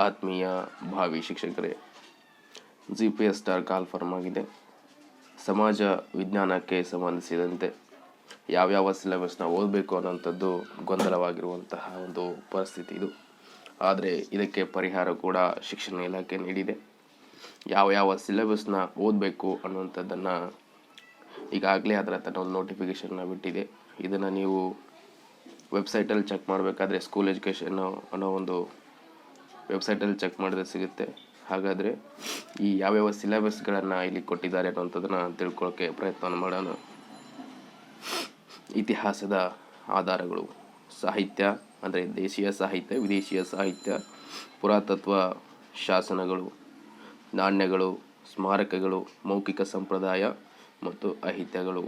ಆತ್ಮೀಯ ಭಾವಿ ಶಿಕ್ಷಕರೇ, GPS star call form ಆಗಿದೆ. ಸಮಾಜ ವಿಜ್ಞಾನಕ್ಕೆ ಸಂಬಂಧಿಸಿದಂತೆ ಯಾವ್ಯಾವ ಸಿಲೆಬಸ್ನ ಓದಬೇಕು ಅನ್ನೋಂಥದ್ದು ಗೊಂದಲವಾಗಿರುವಂತಹ ಒಂದು ಪರಿಸ್ಥಿತಿ ಇದು. ಆದರೆ ಇದಕ್ಕೆ ಪರಿಹಾರ ಕೂಡ ಶಿಕ್ಷಣ ಇಲಾಖೆ ನೀಡಿದೆ. ಯಾವ ಸಿಲೆಬಸ್ನ ಓದಬೇಕು ಅನ್ನುವಂಥದ್ದನ್ನು ಈಗಾಗಲೇ ಅದರ ತನ್ನ ಒಂದು ನೋಟಿಫಿಕೇಷನ್ನ ಬಿಟ್ಟಿದೆ. ಇದನ್ನು ನೀವು ವೆಬ್ಸೈಟಲ್ಲಿ ಚೆಕ್ ಮಾಡಬೇಕಾದ್ರೆ ಸ್ಕೂಲ್ ಎಜುಕೇಷನ್ ಅನ್ನೋ ಒಂದು ವೆಬ್ಸೈಟಲ್ಲಿ ಚೆಕ್ ಮಾಡಿದ್ರೆ ಸಿಗುತ್ತೆ. ಹಾಗಾದರೆ ಈ ಯಾವ್ಯಾವ ಸಿಲೆಬಸ್ಗಳನ್ನು ಇಲ್ಲಿ ಕೊಟ್ಟಿದ್ದಾರೆ ಅನ್ನೋಂಥದ್ದನ್ನು ತಿಳ್ಕೊಳ್ಳೋಕ್ಕೆ ಪ್ರಯತ್ನ ಮಾಡೋಣ. ಇತಿಹಾಸದ ಆಧಾರಗಳು, ಸಾಹಿತ್ಯ ಅಂದರೆ ದೇಶೀಯ ಸಾಹಿತ್ಯ, ವಿದೇಶೀಯ ಸಾಹಿತ್ಯ, ಪುರಾತತ್ವ ಶಾಸನಗಳು, ನಾಣ್ಯಗಳು, ಸ್ಮಾರಕಗಳು, ಮೌಖಿಕ ಸಂಪ್ರದಾಯ ಮತ್ತು ಸಾಹಿತ್ಯಗಳು.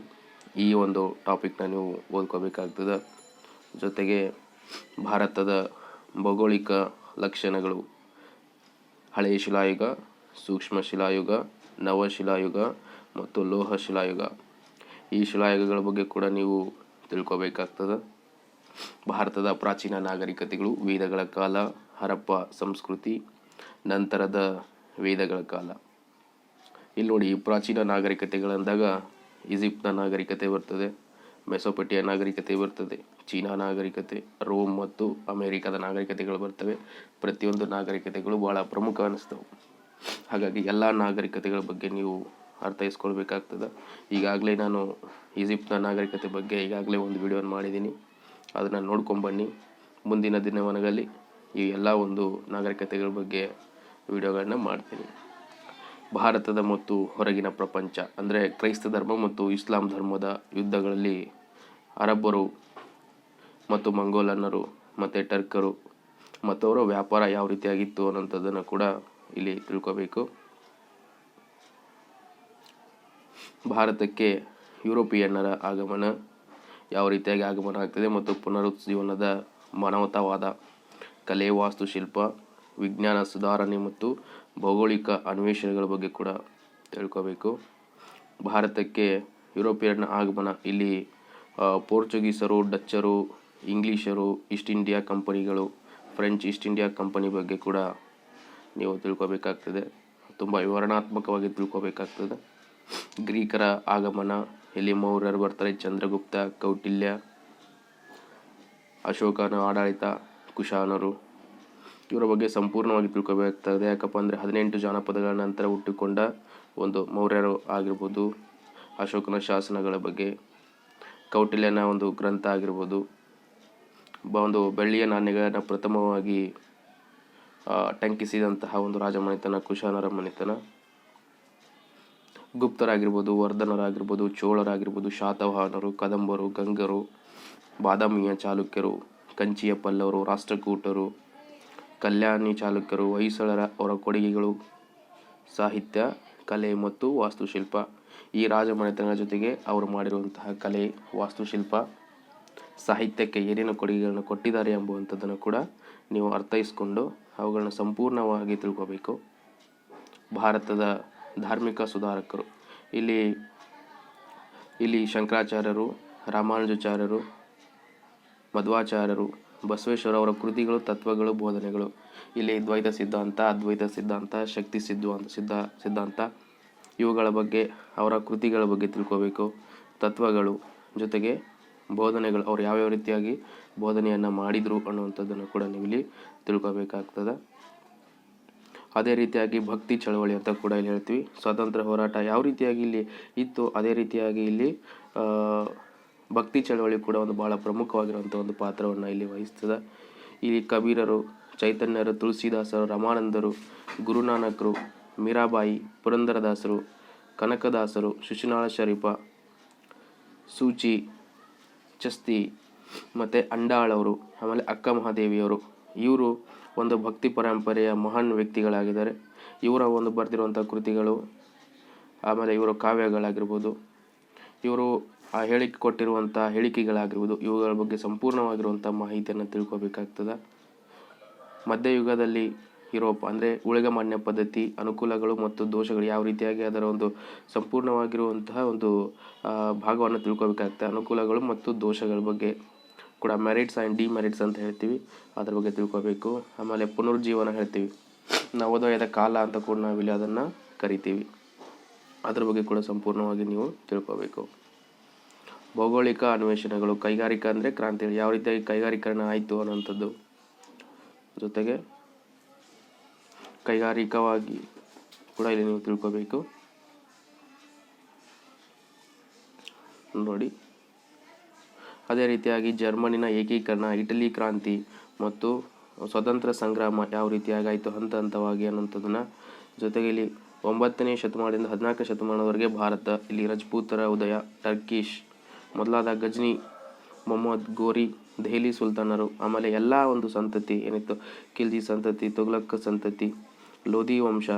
ಈ ಒಂದು ಟಾಪಿಕ್ನ ನೀವು ಓದ್ಕೋಬೇಕಾಗ್ತದೆ. ಜೊತೆಗೆ ಭಾರತದ ಭೌಗೋಳಿಕ ಲಕ್ಷಣಗಳು, ಹಳೆಯ ಶಿಲಾಯುಗ, ಸೂಕ್ಷ್ಮ ಶಿಲಾಯುಗ, ನವಶಿಲಾಯುಗ ಮತ್ತು ಲೋಹ ಶಿಲಾಯುಗ. ಈ ಶಿಲಾಯುಗಗಳ ಬಗ್ಗೆ ಕೂಡ ನೀವು ತಿಳ್ಕೊಬೇಕಾಗ್ತದೆ. ಭಾರತದ ಪ್ರಾಚೀನ ನಾಗರಿಕತೆಗಳು, ವೇದಗಳ ಕಾಲ, ಹರಪ್ಪ ಸಂಸ್ಕೃತಿ, ನಂತರದ ವೇದಗಳ ಕಾಲ. ಇಲ್ಲಿ ನೋಡಿ, ಈ ಪ್ರಾಚೀನ ನಾಗರಿಕತೆಗಳಂದಾಗ ಈಜಿಪ್ಟ್ನ ನಾಗರಿಕತೆ ಬರ್ತದೆ, ಮೆಸೊಪೊಟೇಮಿಯಾ ನಾಗರಿಕತೆ ಬರ್ತದೆ, ಚೀನಾ ನಾಗರಿಕತೆ, ರೋಮ್ ಮತ್ತು ಅಮೇರಿಕಾದ ನಾಗರಿಕತೆಗಳು ಬರ್ತವೆ. ಪ್ರತಿಯೊಂದು ನಾಗರಿಕತೆಗಳು ಬಹಳ ಪ್ರಮುಖ ಅನ್ನಿಸ್ತವೆ. ಹಾಗಾಗಿ ಎಲ್ಲ ನಾಗರಿಕತೆಗಳ ಬಗ್ಗೆ ನೀವು ಅರ್ಥೈಸ್ಕೊಳ್ಬೇಕಾಗ್ತದೆ. ಈಗಾಗಲೇ ನಾನು ಈಜಿಪ್ಟ್ನ ನಾಗರಿಕತೆ ಬಗ್ಗೆ ಈಗಾಗಲೇ ಒಂದು ವಿಡಿಯೋನ ಮಾಡಿದ್ದೀನಿ. ಅದನ್ನು ನೋಡ್ಕೊಂಬನ್ನಿ. ಮುಂದಿನ ದಿನವನಗಳಲ್ಲಿ ಈ ಎಲ್ಲ ಒಂದು ನಾಗರಿಕತೆಗಳ ಬಗ್ಗೆ ವಿಡಿಯೋಗಳನ್ನ ಮಾಡ್ತೀನಿ. ಭಾರತದ ಮತ್ತು ಹೊರಗಿನ ಪ್ರಪಂಚ ಅಂದರೆ ಕ್ರೈಸ್ತ ಧರ್ಮ ಮತ್ತು ಇಸ್ಲಾಂ ಧರ್ಮದ ಯುದ್ಧಗಳಲ್ಲಿ ಅರಬ್ಬರು ಮತ್ತು ಮಂಗೋಲನ್ನರು ಮತ್ತು ಟರ್ಕರು ಮತ್ತು ಅವರ ವ್ಯಾಪಾರ ಯಾವ ರೀತಿಯಾಗಿತ್ತು ಅನ್ನೋಂಥದ್ದನ್ನು ಕೂಡ ಇಲ್ಲಿ ತಿಳ್ಕೋಬೇಕು. ಭಾರತಕ್ಕೆ ಯುರೋಪಿಯನ್ನರ ಆಗಮನ ಯಾವ ರೀತಿಯಾಗಿ ಆಗಮನ ಆಗ್ತದೆ ಮತ್ತು ಪುನರುಜ್ಜೀವನದ ಮಾನವತಾವಾದ, ಕಲೆ, ವಾಸ್ತುಶಿಲ್ಪ, ವಿಜ್ಞಾನ ಸುಧಾರಣೆ ಮತ್ತು ಭೌಗೋಳಿಕ ಅನ್ವೇಷಣೆಗಳ ಬಗ್ಗೆ ಕೂಡ ತಿಳ್ಕೋಬೇಕು. ಭಾರತಕ್ಕೆ ಯುರೋಪಿಯನ್ ಆಗಮನ, ಇಲ್ಲಿ ಪೋರ್ಚುಗೀಸರು, ಡಚ್ಚರು, ಇಂಗ್ಲೀಷರು, ಈಸ್ಟ್ ಇಂಡಿಯಾ ಕಂಪನಿಗಳು, ಫ್ರೆಂಚ್ ಈಸ್ಟ್ ಇಂಡಿಯಾ ಕಂಪನಿ ಬಗ್ಗೆ ಕೂಡ ನೀವು ತಿಳ್ಕೊಬೇಕಾಗ್ತದೆ. ತುಂಬ ವಿವರಣಾತ್ಮಕವಾಗಿ ತಿಳ್ಕೊಬೇಕಾಗ್ತದೆ. ಗ್ರೀಕರ ಆಗಮನ, ಇಲ್ಲಿ ಮೌರ್ಯರು ಬರ್ತಾರೆ, ಚಂದ್ರಗುಪ್ತ, ಕೌಟಿಲ್ಯ, ಅಶೋಕನ ಆಡಳಿತ, ಕುಶಾನರು, ಇವರ ಬಗ್ಗೆ ಸಂಪೂರ್ಣವಾಗಿ ತಿಳ್ಕೊಬೇಕಾಗ್ತದೆ. ಯಾಕಪ್ಪ ಅಂದರೆ 18 ಜಾನಪದಗಳ ನಂತರ ಹುಟ್ಟಿಕೊಂಡ ಒಂದು ಮೌರ್ಯರು ಆಗಿರ್ಬೋದು, ಅಶೋಕನ ಶಾಸನಗಳ ಬಗ್ಗೆ, ಕೌಟಿಲ್ಯನ ಒಂದು ಗ್ರಂಥ ಆಗಿರ್ಬೋದು, ಒಂದು ಬೆಳ್ಳಿಯ ನಾಣ್ಯಗಳನ್ನು ಪ್ರಥಮವಾಗಿ ಟಂಕಿಸಿದಂತಹ ಒಂದು ರಾಜಮನೆತನ ಕುಶಾನರ ಮನೆತನ, ಗುಪ್ತರಾಗಿರ್ಬೋದು, ವರ್ಧನರಾಗಿರ್ಬೋದು, ಚೋಳರಾಗಿರ್ಬೋದು, ಶಾತವಾಹನರು, ಕದಂಬರು, ಗಂಗರು, ಬಾದಾಮಿಯ ಚಾಲುಕ್ಯರು, ಕಂಚಿಯ ಪಲ್ಲವರು, ರಾಷ್ಟ್ರಕೂಟರು, ಕಲ್ಯಾಣಿ ಚಾಲುಕ್ಯರು, ಹೊಯ್ಸಳರ ಅವರ ಕೊಡುಗೆಗಳು, ಸಾಹಿತ್ಯ, ಕಲೆ ಮತ್ತು ವಾಸ್ತುಶಿಲ್ಪ. ಈ ರಾಜಮನೆತನಗಳ ಜೊತೆಗೆ ಅವರು ಮಾಡಿರುವಂತಹ ಕಲೆ, ವಾಸ್ತುಶಿಲ್ಪ, ಸಾಹಿತ್ಯಕ್ಕೆ ಏನೇನು ಕೊಡುಗೆಗಳನ್ನು ಕೊಟ್ಟಿದ್ದಾರೆ ಎಂಬುವಂಥದ್ದನ್ನು ಕೂಡ ನೀವು ಅರ್ಥೈಸ್ಕೊಂಡು ಅವುಗಳನ್ನ ಸಂಪೂರ್ಣವಾಗಿ ತಿಳ್ಕೋಬೇಕು. ಭಾರತದ ಧಾರ್ಮಿಕ ಸುಧಾರಕರು, ಇಲ್ಲಿ ಶಂಕರಾಚಾರ್ಯರು, ರಾಮಾನುಜಾಚಾರ್ಯರು, ಮಧ್ವಾಚಾರ್ಯರು, ಬಸವೇಶ್ವರ ಅವರ ಕೃತಿಗಳು, ತತ್ವಗಳು, ಬೋಧನೆಗಳು. ಇಲ್ಲಿ ದ್ವೈತ ಸಿದ್ಧಾಂತ, ಅದ್ವೈತ ಸಿದ್ಧಾಂತ, ಶಕ್ತಿ ಸಿದ್ಧಾಂತ ಇವುಗಳ ಬಗ್ಗೆ, ಅವರ ಕೃತಿಗಳ ಬಗ್ಗೆ ತಿಳ್ಕೋಬೇಕು. ತತ್ವಗಳು ಜೊತೆಗೆ ಬೋಧನೆಗಳು, ಅವ್ರು ಯಾವ್ಯಾವ ರೀತಿಯಾಗಿ ಬೋಧನೆಯನ್ನು ಮಾಡಿದರು ಅನ್ನುವಂಥದ್ದನ್ನು ಕೂಡ ನೀವು ಇಲ್ಲಿ ತಿಳ್ಕೋಬೇಕಾಗ್ತದೆ. ಅದೇ ರೀತಿಯಾಗಿ ಭಕ್ತಿ ಚಳವಳಿ ಅಂತ ಕೂಡ ಇಲ್ಲಿ ಹೇಳ್ತೀವಿ. ಸ್ವಾತಂತ್ರ್ಯ ಹೋರಾಟ ಯಾವ ರೀತಿಯಾಗಿ ಇಲ್ಲಿ ಇತ್ತು, ಅದೇ ರೀತಿಯಾಗಿ ಇಲ್ಲಿ ಭಕ್ತಿ ಚಳವಳಿ ಕೂಡ ಒಂದು ಭಾಳ ಪ್ರಮುಖವಾಗಿರುವಂಥ ಒಂದು ಪಾತ್ರವನ್ನು ಇಲ್ಲಿ ವಹಿಸ್ತದೆ. ಇಲ್ಲಿ ಕಬೀರರು, ಚೈತನ್ಯರು, ತುಳಸಿದಾಸರು, ರಮಾನಂದರು, ಗುರುನಾನಕರು, ಮೀರಾಬಾಯಿ, ಪುರಂದರದಾಸರು, ಕನಕದಾಸರು, ಶಿಶುನಾಳ ಶರೀಫ, ಸೂಚಿ, ಚಸ್ತಿ ಮತ್ತು ಅಂಡಾಳವರು, ಆಮೇಲೆ ಅಕ್ಕ ಮಹಾದೇವಿಯವರು, ಇವರು ಒಂದು ಭಕ್ತಿ ಪರಂಪರೆಯ ಮಹಾನ್ ವ್ಯಕ್ತಿಗಳಾಗಿದ್ದಾರೆ. ಇವರ ಒಂದು ಬರೆದಿರುವಂಥ ಕೃತಿಗಳು, ಆಮೇಲೆ ಇವರ ಕಾವ್ಯಗಳಾಗಿರ್ಬೋದು, ಇವರು ಆ ಹೇಳಿಕೆ ಕೊಟ್ಟಿರುವಂಥ ಹೇಳಿಕೆಗಳಾಗಿರ್ಬೋದು, ಇವುಗಳ ಬಗ್ಗೆ ಸಂಪೂರ್ಣವಾಗಿರುವಂಥ ಮಾಹಿತಿಯನ್ನು ತಿಳ್ಕೊಬೇಕಾಗ್ತದೆ. ಮಧ್ಯಯುಗದಲ್ಲಿ ಯುರೋಪ್ ಅಂದರೆ ಊಳಿಗಮಾನ್ಯ ಪದ್ಧತಿ, ಅನುಕೂಲಗಳು ಮತ್ತು ದೋಷಗಳು ಯಾವ ರೀತಿಯಾಗಿ ಅದರ ಒಂದು ಸಂಪೂರ್ಣವಾಗಿರುವಂತಹ ಒಂದು ಭಾಗವನ್ನು ತಿಳ್ಕೊಬೇಕಾಗ್ತದೆ. ಅನುಕೂಲಗಳು ಮತ್ತು ದೋಷಗಳ ಬಗ್ಗೆ ಕೂಡ ಮೆರಿಟ್ಸ್ ಆ್ಯಂಡ್ ಡಿಮೆರಿಟ್ಸ್ ಅಂತ ಹೇಳ್ತೀವಿ, ಅದ್ರ ಬಗ್ಗೆ ತಿಳ್ಕೊಬೇಕು. ಆಮೇಲೆ ಪುನರುಜ್ಜೀವನ ಹೇಳ್ತೀವಿ, ನವೋದಯದ ಕಾಲ ಅಂತ ಕೂಡ ನಾವಿಲ್ಲಿ ಅದನ್ನು ಕರಿತೀವಿ. ಅದ್ರ ಬಗ್ಗೆ ಕೂಡ ಸಂಪೂರ್ಣವಾಗಿ ನೀವು ತಿಳ್ಕೊಬೇಕು. ಭೌಗೋಳಿಕ ಅನ್ವೇಷಣೆಗಳು, ಕೈಗಾರಿಕಾ ಅಂದರೆ ಕ್ರಾಂತಿ, ಯಾವ ರೀತಿಯಾಗಿ ಕೈಗಾರೀಕರಣ ಆಯಿತು ಅನ್ನೋಂಥದ್ದು, ಜೊತೆಗೆ ಕೈಗಾರಿಕವಾಗಿ ಕೂಡ ಇಲ್ಲಿ ನೀವು ತಿಳ್ಕೊಬೇಕು. ನೋಡಿ, ಅದೇ ರೀತಿಯಾಗಿ ಜರ್ಮನಿನ ಏಕೀಕರಣ, ಇಟಲಿ ಕ್ರಾಂತಿ ಮತ್ತು ಸ್ವತಂತ್ರ ಸಂಗ್ರಾಮ ಯಾವ ರೀತಿಯಾಗಿ ಆಯಿತು ಹಂತ ಹಂತವಾಗಿ ಅನ್ನೋಂಥದ್ದನ್ನು, ಜೊತೆಗೆ ಇಲ್ಲಿ 9ನೇ ಶತಮಾನದಿಂದ 14ನೇ ಶತಮಾನದವರೆಗೆ ಭಾರತ, ಇಲ್ಲಿ ರಜಪೂತರ ಉದಯ, ಟರ್ಕಿಶ್ ಮೊದಲಾದ ಗಜ್ನಿ, ಮೊಹಮ್ಮದ್ ಗೋರಿ, ದೆಹಲಿ ಸುಲ್ತಾನರು, ಆಮೇಲೆ ಎಲ್ಲ ಒಂದು ಸಂತತಿ ಏನಿತ್ತು, ಖಿಲ್ಜಿ ಸಂತತಿ, ತುಘಲಕ್ ಸಂತತಿ, ಲೋಧಿ ವಂಶ,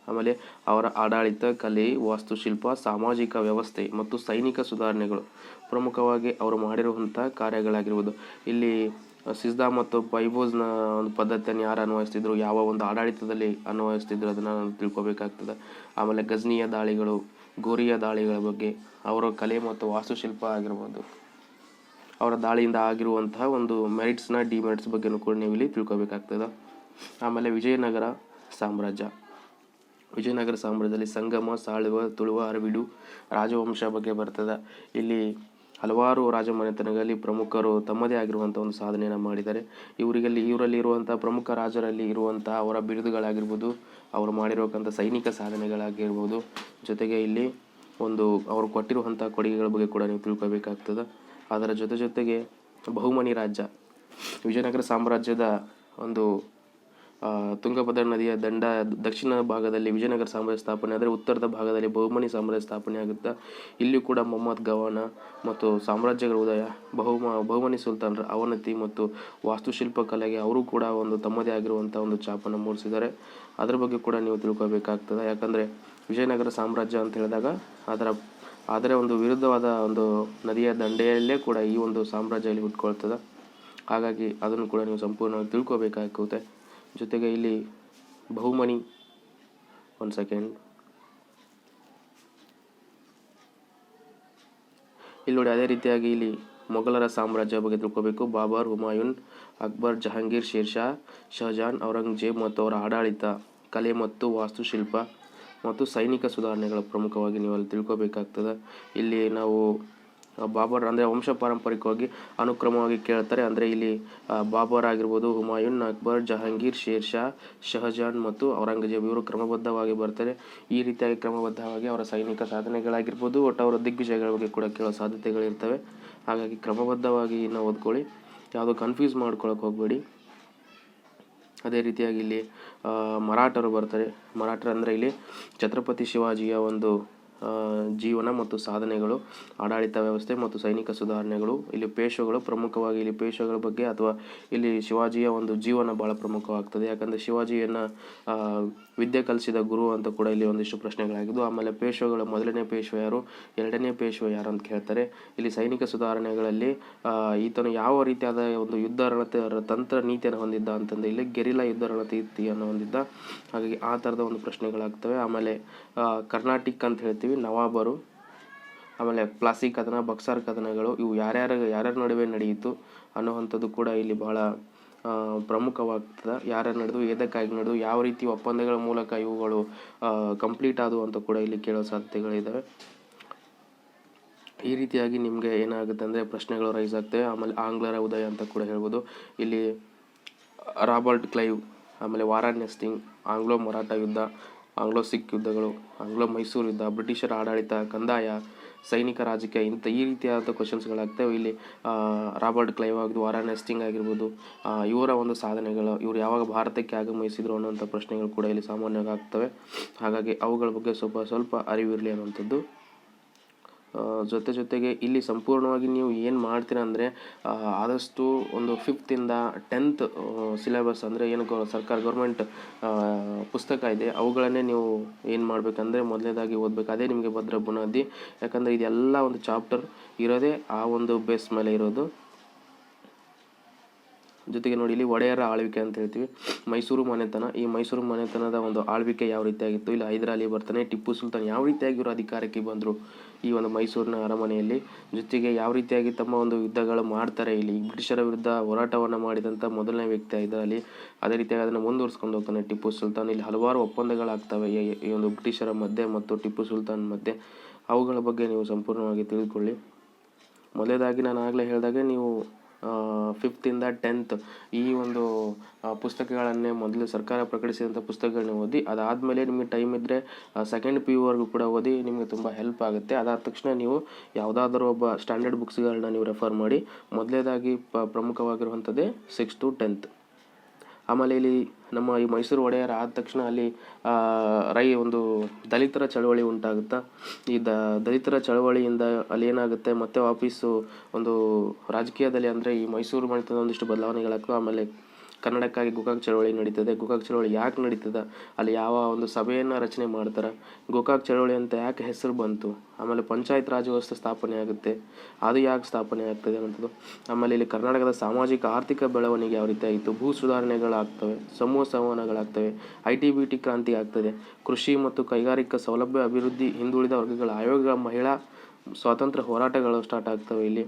ಆಮೇಲೆ ಅವರ ಆಡಳಿತ, ಕಲೆ, ವಾಸ್ತುಶಿಲ್ಪ, ಸಾಮಾಜಿಕ ವ್ಯವಸ್ಥೆ ಮತ್ತು ಸೈನಿಕ ಸುಧಾರಣೆಗಳು ಪ್ರಮುಖವಾಗಿ ಅವರು ಮಾಡಿರುವಂಥ ಕಾರ್ಯಗಳಾಗಿರ್ಬೋದು. ಇಲ್ಲಿ ಸಿಸ್ದಾ ಮತ್ತು ಪೈಬೋಜ್ನ ಒಂದು ಪದ್ಧತಿಯನ್ನು ಯಾರು ಅನ್ವಯಿಸ್ತಿದ್ರು, ಯಾವ ಒಂದು ಆಡಳಿತದಲ್ಲಿ ಅನ್ವಯಿಸ್ತಿದ್ರು ಅದನ್ನು ನಾವು ತಿಳ್ಕೊಬೇಕಾಗ್ತದೆ. ಆಮೇಲೆ ಗಜ್ನಿಯ ದಾಳಿಗಳು, ಗೋರಿಯ ದಾಳಿಗಳ ಬಗ್ಗೆ, ಅವರ ಕಲೆ ಮತ್ತು ವಾಸ್ತುಶಿಲ್ಪ ಆಗಿರ್ಬೋದು, ಅವರ ದಾಳಿಯಿಂದ ಆಗಿರುವಂತಹ ಒಂದು ಮೆರಿಟ್ಸ್ನ ಡಿಮೆರಿಟ್ಸ್ ಬಗ್ಗೆನೂ ಕೂಡ ನೀವು ಇಲ್ಲಿ ತಿಳ್ಕೊಬೇಕಾಗ್ತದೆ. ಆಮೇಲೆ ವಿಜಯನಗರ ಸಾಮ್ರಾಜ್ಯ, ವಿಜಯನಗರ ಸಾಮ್ರಾಜ್ಯದಲ್ಲಿ ಸಂಗಮ, ಸಾಳುವ, ತುಳುವ, ಅರವಿಡು ರಾಜವಂಶ ಬಗ್ಗೆ ಬರ್ತದೆ. ಇಲ್ಲಿ ಹಲವಾರು ರಾಜಮನೆತನಗಳಲ್ಲಿ ಪ್ರಮುಖರು ತಮ್ಮದೇ ಆಗಿರುವಂಥ ಒಂದು ಸಾಧನೆಯನ್ನು ಮಾಡಿದ್ದಾರೆ. ಇವರಲ್ಲಿ ಇರುವಂಥ ಪ್ರಮುಖ ರಾಜರಲ್ಲಿ ಇರುವಂಥ ಅವರ ಬಿರುದುಗಳಾಗಿರ್ಬೋದು, ಅವರು ಮಾಡಿರುವಂಥ ಸೈನಿಕ ಸಾಧನೆಗಳಾಗಿರ್ಬೋದು, ಜೊತೆಗೆ ಇಲ್ಲಿ ಒಂದು ಅವರು ಕೊಟ್ಟಿರುವಂಥ ಕೊಡುಗೆಗಳ ಬಗ್ಗೆ ಕೂಡ ನೀವು ತಿಳ್ಕೊಬೇಕಾಗ್ತದೆ. ಅದರ ಜೊತೆಗೆ ಬಹುಮನಿ ರಾಜ್ಯ, ವಿಜಯನಗರ ಸಾಮ್ರಾಜ್ಯದ ಒಂದು ತುಂಗಭದ್ರಾ ನದಿಯ ದಂಡ ದಕ್ಷಿಣ ಭಾಗದಲ್ಲಿ ವಿಜಯನಗರ ಸಾಮ್ರಾಜ್ಯ ಸ್ಥಾಪನೆ ಆದರೆ, ಉತ್ತರದ ಭಾಗದಲ್ಲಿ ಬಹುಮನಿ ಸಾಮ್ರಾಜ್ಯ ಸ್ಥಾಪನೆ ಆಗುತ್ತೆ. ಇಲ್ಲಿ ಕೂಡ ಮೊಹಮ್ಮದ್ ಗವಾನ ಮತ್ತು ಸಾಮ್ರಾಜ್ಯಗಳ ಉದಯ, ಬಹುಮನಿ ಸುಲ್ತಾನರ ಅವನತಿ ಮತ್ತು ವಾಸ್ತುಶಿಲ್ಪ ಕಲೆಗೆ ಅವರು ಕೂಡ ಒಂದು ತಮ್ಮದೇ ಆಗಿರುವಂಥ ಒಂದು ಛಾಪನ್ನು ಮೂಡಿಸಿದ್ದಾರೆ. ಅದರ ಬಗ್ಗೆ ಕೂಡ ನೀವು ತಿಳ್ಕೊಬೇಕಾಗ್ತದೆ. ಯಾಕಂದರೆ ವಿಜಯನಗರ ಸಾಮ್ರಾಜ್ಯ ಅಂತ ಹೇಳಿದಾಗ ಅದರ ಒಂದು ವಿರುದ್ಧವಾದ ಒಂದು ನದಿಯ ದಂಡೆಯಲ್ಲೇ ಕೂಡ ಈ ಒಂದು ಸಾಮ್ರಾಜ್ಯ ಇಲ್ಲಿ ಹುಟ್ಕೊಳ್ತದೆ. ಹಾಗಾಗಿ ಅದನ್ನು ಕೂಡ ನೀವು ಸಂಪೂರ್ಣವಾಗಿ ತಿಳ್ಕೊಬೇಕಾಗುತ್ತೆ. ಜೊತೆಗೆ ಇಲ್ಲಿ ಬಹುಮನಿ, ಒಂದು ಸೆಕೆಂಡ್, ಇಲ್ಲಿ ನೋಡಿ, ಅದೇ ರೀತಿಯಾಗಿ ಇಲ್ಲಿ ಮೊಘಲರ ಸಾಮ್ರಾಜ್ಯ ಬಗ್ಗೆ ತಿಳ್ಕೊಬೇಕು. ಬಾಬರ್, ಹುಮಾಯೂನ್, ಅಕ್ಬರ್, ಜಹಾಂಗೀರ್, ಶೇರ್ಷಾ, ಶಹಜಾನ್, ಔರಂಗಜೇಬ್ ಮತ್ತು ಅವರ ಆಡಳಿತ, ಕಲೆ ಮತ್ತು ವಾಸ್ತುಶಿಲ್ಪ ಮತ್ತು ಸೈನಿಕ ಸುಧಾರಣೆಗಳು ಪ್ರಮುಖವಾಗಿ ನೀವು ಅಲ್ಲಿ ತಿಳ್ಕೊಬೇಕಾಗ್ತದೆ. ಇಲ್ಲಿ ನಾವು ಬಾಬರ್ ಅಂದರೆ ವಂಶ ಪಾರಂಪರಿಕವಾಗಿ ಅನುಕ್ರಮವಾಗಿ ಕೇಳ್ತಾರೆ. ಅಂದರೆ ಇಲ್ಲಿ ಬಾಬರ್ ಆಗಿರ್ಬೋದು, ಹುಮಾಯೂನ್, ಅಕ್ಬರ್, ಜಹಾಂಗೀರ್, ಶೇರ್ಷಾ, ಶಹಜಾನ್ ಮತ್ತು ಔರಂಗಜೇಬ್ ಇವರು ಕ್ರಮಬದ್ಧವಾಗಿ ಬರ್ತಾರೆ. ಈ ರೀತಿಯಾಗಿ ಕ್ರಮಬದ್ಧವಾಗಿ ಅವರ ಸೈನಿಕ ಸಾಧನೆಗಳಾಗಿರ್ಬೋದು, ಒಟ್ಟು ಅವರ ದಿಗ್ವಿಜಯಗಳ ಬಗ್ಗೆ ಕೂಡ ಕೇಳೋ ಸಾಧ್ಯತೆಗಳಿರ್ತವೆ. ಹಾಗಾಗಿ ಕ್ರಮಬದ್ಧವಾಗಿ ನಾವು ಓದ್ಕೊಳ್ಳಿ, ಯಾವುದೋ ಕನ್ಫ್ಯೂಸ್ ಮಾಡ್ಕೊಳಕ್ಕೆ ಹೋಗಬೇಡಿ. ಅದೇ ರೀತಿಯಾಗಿ ಇಲ್ಲಿ ಮರಾಠರು ಬರ್ತಾರೆ. ಮರಾಠರು ಅಂದರೆ ಇಲ್ಲಿ ಛತ್ರಪತಿ ಶಿವಾಜಿಯ ಒಂದು ಜೀವನ ಮತ್ತು ಸಾಧನೆಗಳು, ಆಡಳಿತ ವ್ಯವಸ್ಥೆ ಮತ್ತು ಸೈನಿಕ ಸುಧಾರಣೆಗಳು. ಇಲ್ಲಿ ಪೇಶ್ವೆಗಳು ಪ್ರಮುಖವಾಗಿ, ಇಲ್ಲಿ ಪೇಶ್ವೆಗಳ ಬಗ್ಗೆ ಅಥವಾ ಇಲ್ಲಿ ಶಿವಾಜಿಯ ಒಂದು ಜೀವನ ಭಾಳ ಪ್ರಮುಖವಾಗ್ತದೆ. ಯಾಕಂದರೆ ಶಿವಾಜಿಯನ್ನು ವಿದ್ಯೆ ಕಲಿಸಿದ ಗುರು ಅಂತ ಕೂಡ ಇಲ್ಲಿ ಒಂದಿಷ್ಟು ಪ್ರಶ್ನೆಗಳಾಗಿದ್ದು. ಆಮೇಲೆ ಪೇಶ್ವೆಗಳ ಮೊದಲನೇ ಪೇಶ್ವೆ ಯಾರು, ಎರಡನೇ ಪೇಶ್ವೆ ಯಾರು ಅಂತ ಕೇಳ್ತಾರೆ. ಇಲ್ಲಿ ಸೈನಿಕ ಸುಧಾರಣೆಗಳಲ್ಲಿ ಈತನು ಯಾವ ರೀತಿಯಾದ ಒಂದು ಯುದ್ಧ ತಂತ್ರ ನೀತಿಯನ್ನು ಹೊಂದಿದ್ದ ಅಂತಂದರೆ ಇಲ್ಲಿ ಗೆರಿಲ್ಲಾ ಯುದ್ಧ ರಣನೀತಿಯನ್ನು ಹೊಂದಿದ್ದ. ಹಾಗಾಗಿ ಆ ಥರದ ಒಂದು ಪ್ರಶ್ನೆಗಳಾಗ್ತವೆ. ಆಮೇಲೆ ಕರ್ನಾಟಿಕ್ ಅಂತ ಹೇಳ್ತೀವಿ, ನವಾಬರು, ಆಮೇಲೆ ಪ್ಲಾಸಿ ಕದನ, ಬಕ್ಸಾರ್ ಕದನಗಳು, ಇವು ಯಾರ್ಯಾರ ನಡುವೆ ನಡೆಯಿತು ಅನ್ನುವಂಥದ್ದು ಕೂಡ ಇಲ್ಲಿ ಭಾಳ ಪ್ರಮುಖವಾಗ್ತದೆ. ಯಾರ್ಯಾರು ನಡೆದು, ಏದಕ್ಕಾಗಿ ನಡೆದು, ಯಾವ ರೀತಿ ಒಪ್ಪಂದಗಳ ಮೂಲಕ ಇವುಗಳು ಕಂಪ್ಲೀಟ್ ಆದವು ಅಂತ ಕೂಡ ಇಲ್ಲಿ ಕೇಳೋ ಸಾಧ್ಯತೆಗಳಿದ್ದಾವೆ. ಈ ರೀತಿಯಾಗಿ ನಿಮಗೆ ಏನಾಗುತ್ತೆ ಅಂದರೆ ಪ್ರಶ್ನೆಗಳು ರೈಸ್ ಆಗ್ತವೆ. ಆಮೇಲೆ ಆಂಗ್ಲರ ಉದಯ ಅಂತ ಕೂಡ ಹೇಳ್ಬೋದು. ಇಲ್ಲಿ ರಾಬರ್ಟ್ ಕ್ಲೈವ್, ಆಮೇಲೆ ವಾರನ್ ಹೆಸ್ಟಿಂಗ್, ಆಂಗ್ಲೋ ಮರಾಠ ಯುದ್ಧ, ಆಂಗ್ಲೋ ಸಿಖ್ ಯುದ್ಧಗಳು, ಆಂಗ್ಲೋ ಮೈಸೂರು ಯುದ್ಧ, ಬ್ರಿಟಿಷರ ಆಡಳಿತ, ಕಂದಾಯ, ಸೈನಿಕ ರಾಜಕೀಯ, ಈ ರೀತಿಯಾದ ಕ್ವಶನ್ಸ್ಗಳಾಗ್ತವೆ. ಇಲ್ಲಿ ರಾಬರ್ಟ್ ಕ್ಲೈವ್ ಆಗಿದ್ದು, ವಾರನ್ ಹೆಸ್ಟಿಂಗ್ ಆಗಿರ್ಬೋದು, ಇವರ ಒಂದು ಸಾಧನೆಗಳು, ಇವರು ಯಾವಾಗ ಭಾರತಕ್ಕೆ ಆಗಮಿಸಿದ್ರು ಅನ್ನೋಂಥ ಪ್ರಶ್ನೆಗಳು ಕೂಡ ಇಲ್ಲಿ ಸಾಮಾನ್ಯವಾಗಿ ಆಗ್ತವೆ. ಹಾಗಾಗಿ ಅವುಗಳ ಬಗ್ಗೆ ಸ್ವಲ್ಪ ಅರಿವಿರಲಿ ಅನ್ನೋಂಥದ್ದು. ಜೊತೆಗೆ ಇಲ್ಲಿ ಸಂಪೂರ್ಣವಾಗಿ ನೀವು ಏನು ಮಾಡ್ತೀರ ಅಂದರೆ ಆದಷ್ಟು ಒಂದು 5th ಇಂದ 10th ಸಿಲೆಬಸ್ ಅಂದರೆ ಏನು ಗೌರ್ಮೆಂಟ್ ಪುಸ್ತಕ ಇದೆ ಅವುಗಳನ್ನೇ ನೀವು ಏನು ಮಾಡಬೇಕಂದ್ರೆ ಮೊದಲನೇದಾಗಿ ಓದಬೇಕು. ಅದೇ ನಿಮಗೆ ಭದ್ರ ಬುನಾದಿ. ಯಾಕಂದರೆ ಇದೆಲ್ಲ ಒಂದು ಚಾಪ್ಟರ್ ಇರೋದೇ ಆ ಒಂದು ಬೇಸ್ ಮೇಲೆ ಇರೋದು. ಜೊತೆಗೆ ನೋಡಿ ಇಲ್ಲಿ ಒಡೆಯರ ಆಳ್ವಿಕೆ ಅಂತ ಹೇಳ್ತೀವಿ. ಮೈಸೂರು ಮನೆತನ, ಈ ಮೈಸೂರು ಮನೆತನದ ಒಂದು ಆಳ್ವಿಕೆ ಯಾವ ರೀತಿಯಾಗಿತ್ತು, ಇಲ್ಲಿ ಹೈದರಾಲಿ ಬರ್ತಾನೆ, ಟಿಪ್ಪು ಸುಲ್ತಾನ್ ಯಾವ ರೀತಿಯಾಗಿ ಇವರು ಅಧಿಕಾರಕ್ಕೆ ಬಂದರು ಈ ಒಂದು ಮೈಸೂರಿನ ಅರಮನೆಯಲ್ಲಿ, ಜೊತೆಗೆ ಯಾವ ರೀತಿಯಾಗಿ ತಮ್ಮ ಒಂದು ಯುದ್ಧಗಳು ಮಾಡ್ತಾರೆ, ಇಲ್ಲಿ ಬ್ರಿಟಿಷರ ವಿರುದ್ಧ ಹೋರಾಟವನ್ನು ಮಾಡಿದಂಥ ಮೊದಲನೇ ವ್ಯಕ್ತಿ ಹೈದರಾಲಿ. ಅದೇ ರೀತಿಯಾಗಿ ಅದನ್ನು ಮುಂದುವರ್ಸ್ಕೊಂಡು ಹೋಗ್ತಾನೆ ಟಿಪ್ಪು ಸುಲ್ತಾನ್. ಇಲ್ಲಿ ಹಲವಾರು ಒಪ್ಪಂದಗಳಾಗ್ತವೆ ಈ ಒಂದು ಬ್ರಿಟಿಷರ ಮಧ್ಯೆ ಮತ್ತು ಟಿಪ್ಪು ಸುಲ್ತಾನ್ ಮಧ್ಯೆ. ಅವುಗಳ ಬಗ್ಗೆ ನೀವು ಸಂಪೂರ್ಣವಾಗಿ ತಿಳಿದುಕೊಳ್ಳಿ. ಮೊದಲೇದಾಗಿ ನಾನು ಆಗಲೇ ಹೇಳಿದಾಗೆ ನೀವು 5th ಇಂದ 10th ಈ ಒಂದು ಪುಸ್ತಕಗಳನ್ನೇ ಮೊದಲು ಸರ್ಕಾರ ಪ್ರಕಟಿಸಿದಂಥ ಪುಸ್ತಕಗಳನ್ನ ಓದಿ, ಅದಾದಮೇಲೆ ನಿಮಗೆ ಟೈಮ್ ಇದ್ದರೆ 2nd PU ವರೆಗೂ ಕೂಡ ಓದಿ, ನಿಮಗೆ ತುಂಬ ಹೆಲ್ಪ್ ಆಗುತ್ತೆ. ಅದಾದ ತಕ್ಷಣ ನೀವು ಯಾವುದಾದ್ರೂ ಒಬ್ಬ ಸ್ಟ್ಯಾಂಡರ್ಡ್ ಬುಕ್ಸ್ಗಳನ್ನ ನೀವು ರೆಫರ್ ಮಾಡಿ. ಮೊದಲೇದಾಗಿ ಪ್ರಮುಖವಾಗಿರುವಂಥದ್ದೇ 6th to 10th. ಆಮೇಲೆ ಇಲ್ಲಿ ನಮ್ಮ ಈ ಮೈಸೂರು ಒಡೆಯರ ಆದ ತಕ್ಷಣ ಅಲ್ಲಿ ಒಂದು ದಲಿತರ ಚಳವಳಿ ಉಂಟಾಗುತ್ತಾ. ಈ ದಲಿತರ ಚಳವಳಿಯಿಂದ ಅಲ್ಲಿ ಏನಾಗುತ್ತೆ, ಮತ್ತೆ ವಾಪಸ್ಸು ಒಂದು ರಾಜಕೀಯದಲ್ಲಿ ಅಂದರೆ ಈ ಮೈಸೂರು ಮನೆತನದ ಒಂದಿಷ್ಟು ಬದಲಾವಣೆಗಳಾಗ್ತವೆ. ಆಮೇಲೆ ಕನ್ನಡಕ್ಕಾಗಿ ಗೋಕಾಕ್ ಚಳವಳಿ ನಡೀತದೆ. ಗೋಕಾಕ್ ಚಳವಳಿ ಯಾಕೆ ನಡೀತದೆ, ಅಲ್ಲಿ ಯಾವ ಒಂದು ಸಭೆಯನ್ನು ರಚನೆ ಮಾಡ್ತಾರೆ, ಗೋಕಾಕ್ ಚಳವಳಿ ಅಂತ ಯಾಕೆ ಹೆಸರು ಬಂತು, ಆಮೇಲೆ ಪಂಚಾಯತ್ ರಾಜ್ ವ್ಯವಸ್ಥೆ ಸ್ಥಾಪನೆ ಆಗುತ್ತೆ, ಅದು ಯಾಕೆ ಸ್ಥಾಪನೆ ಆಗ್ತದೆ ಅನ್ನೋದು. ಆಮೇಲೆ ಇಲ್ಲಿ ಕರ್ನಾಟಕದ ಸಾಮಾಜಿಕ ಆರ್ಥಿಕ ಬೆಳವಣಿಗೆ ಯಾವ ರೀತಿ ಆಯಿತು, ಭೂ ಸುಧಾರಣೆಗಳಾಗ್ತವೆ, ಸಮೂಹ ಸಂವಹನಗಳಾಗ್ತವೆ, IT-BT ಕ್ರಾಂತಿ ಆಗ್ತದೆ, ಕೃಷಿ ಮತ್ತು ಕೈಗಾರಿಕಾ ಸೌಲಭ್ಯ ಅಭಿವೃದ್ಧಿ, ಹಿಂದುಳಿದ ವರ್ಗಗಳ ಆಯೋಗ, ಮಹಿಳಾ ಸ್ವಾತಂತ್ರ್ಯ ಹೋರಾಟಗಳು ಸ್ಟಾರ್ಟ್ ಆಗ್ತವೆ. ಇಲ್ಲಿ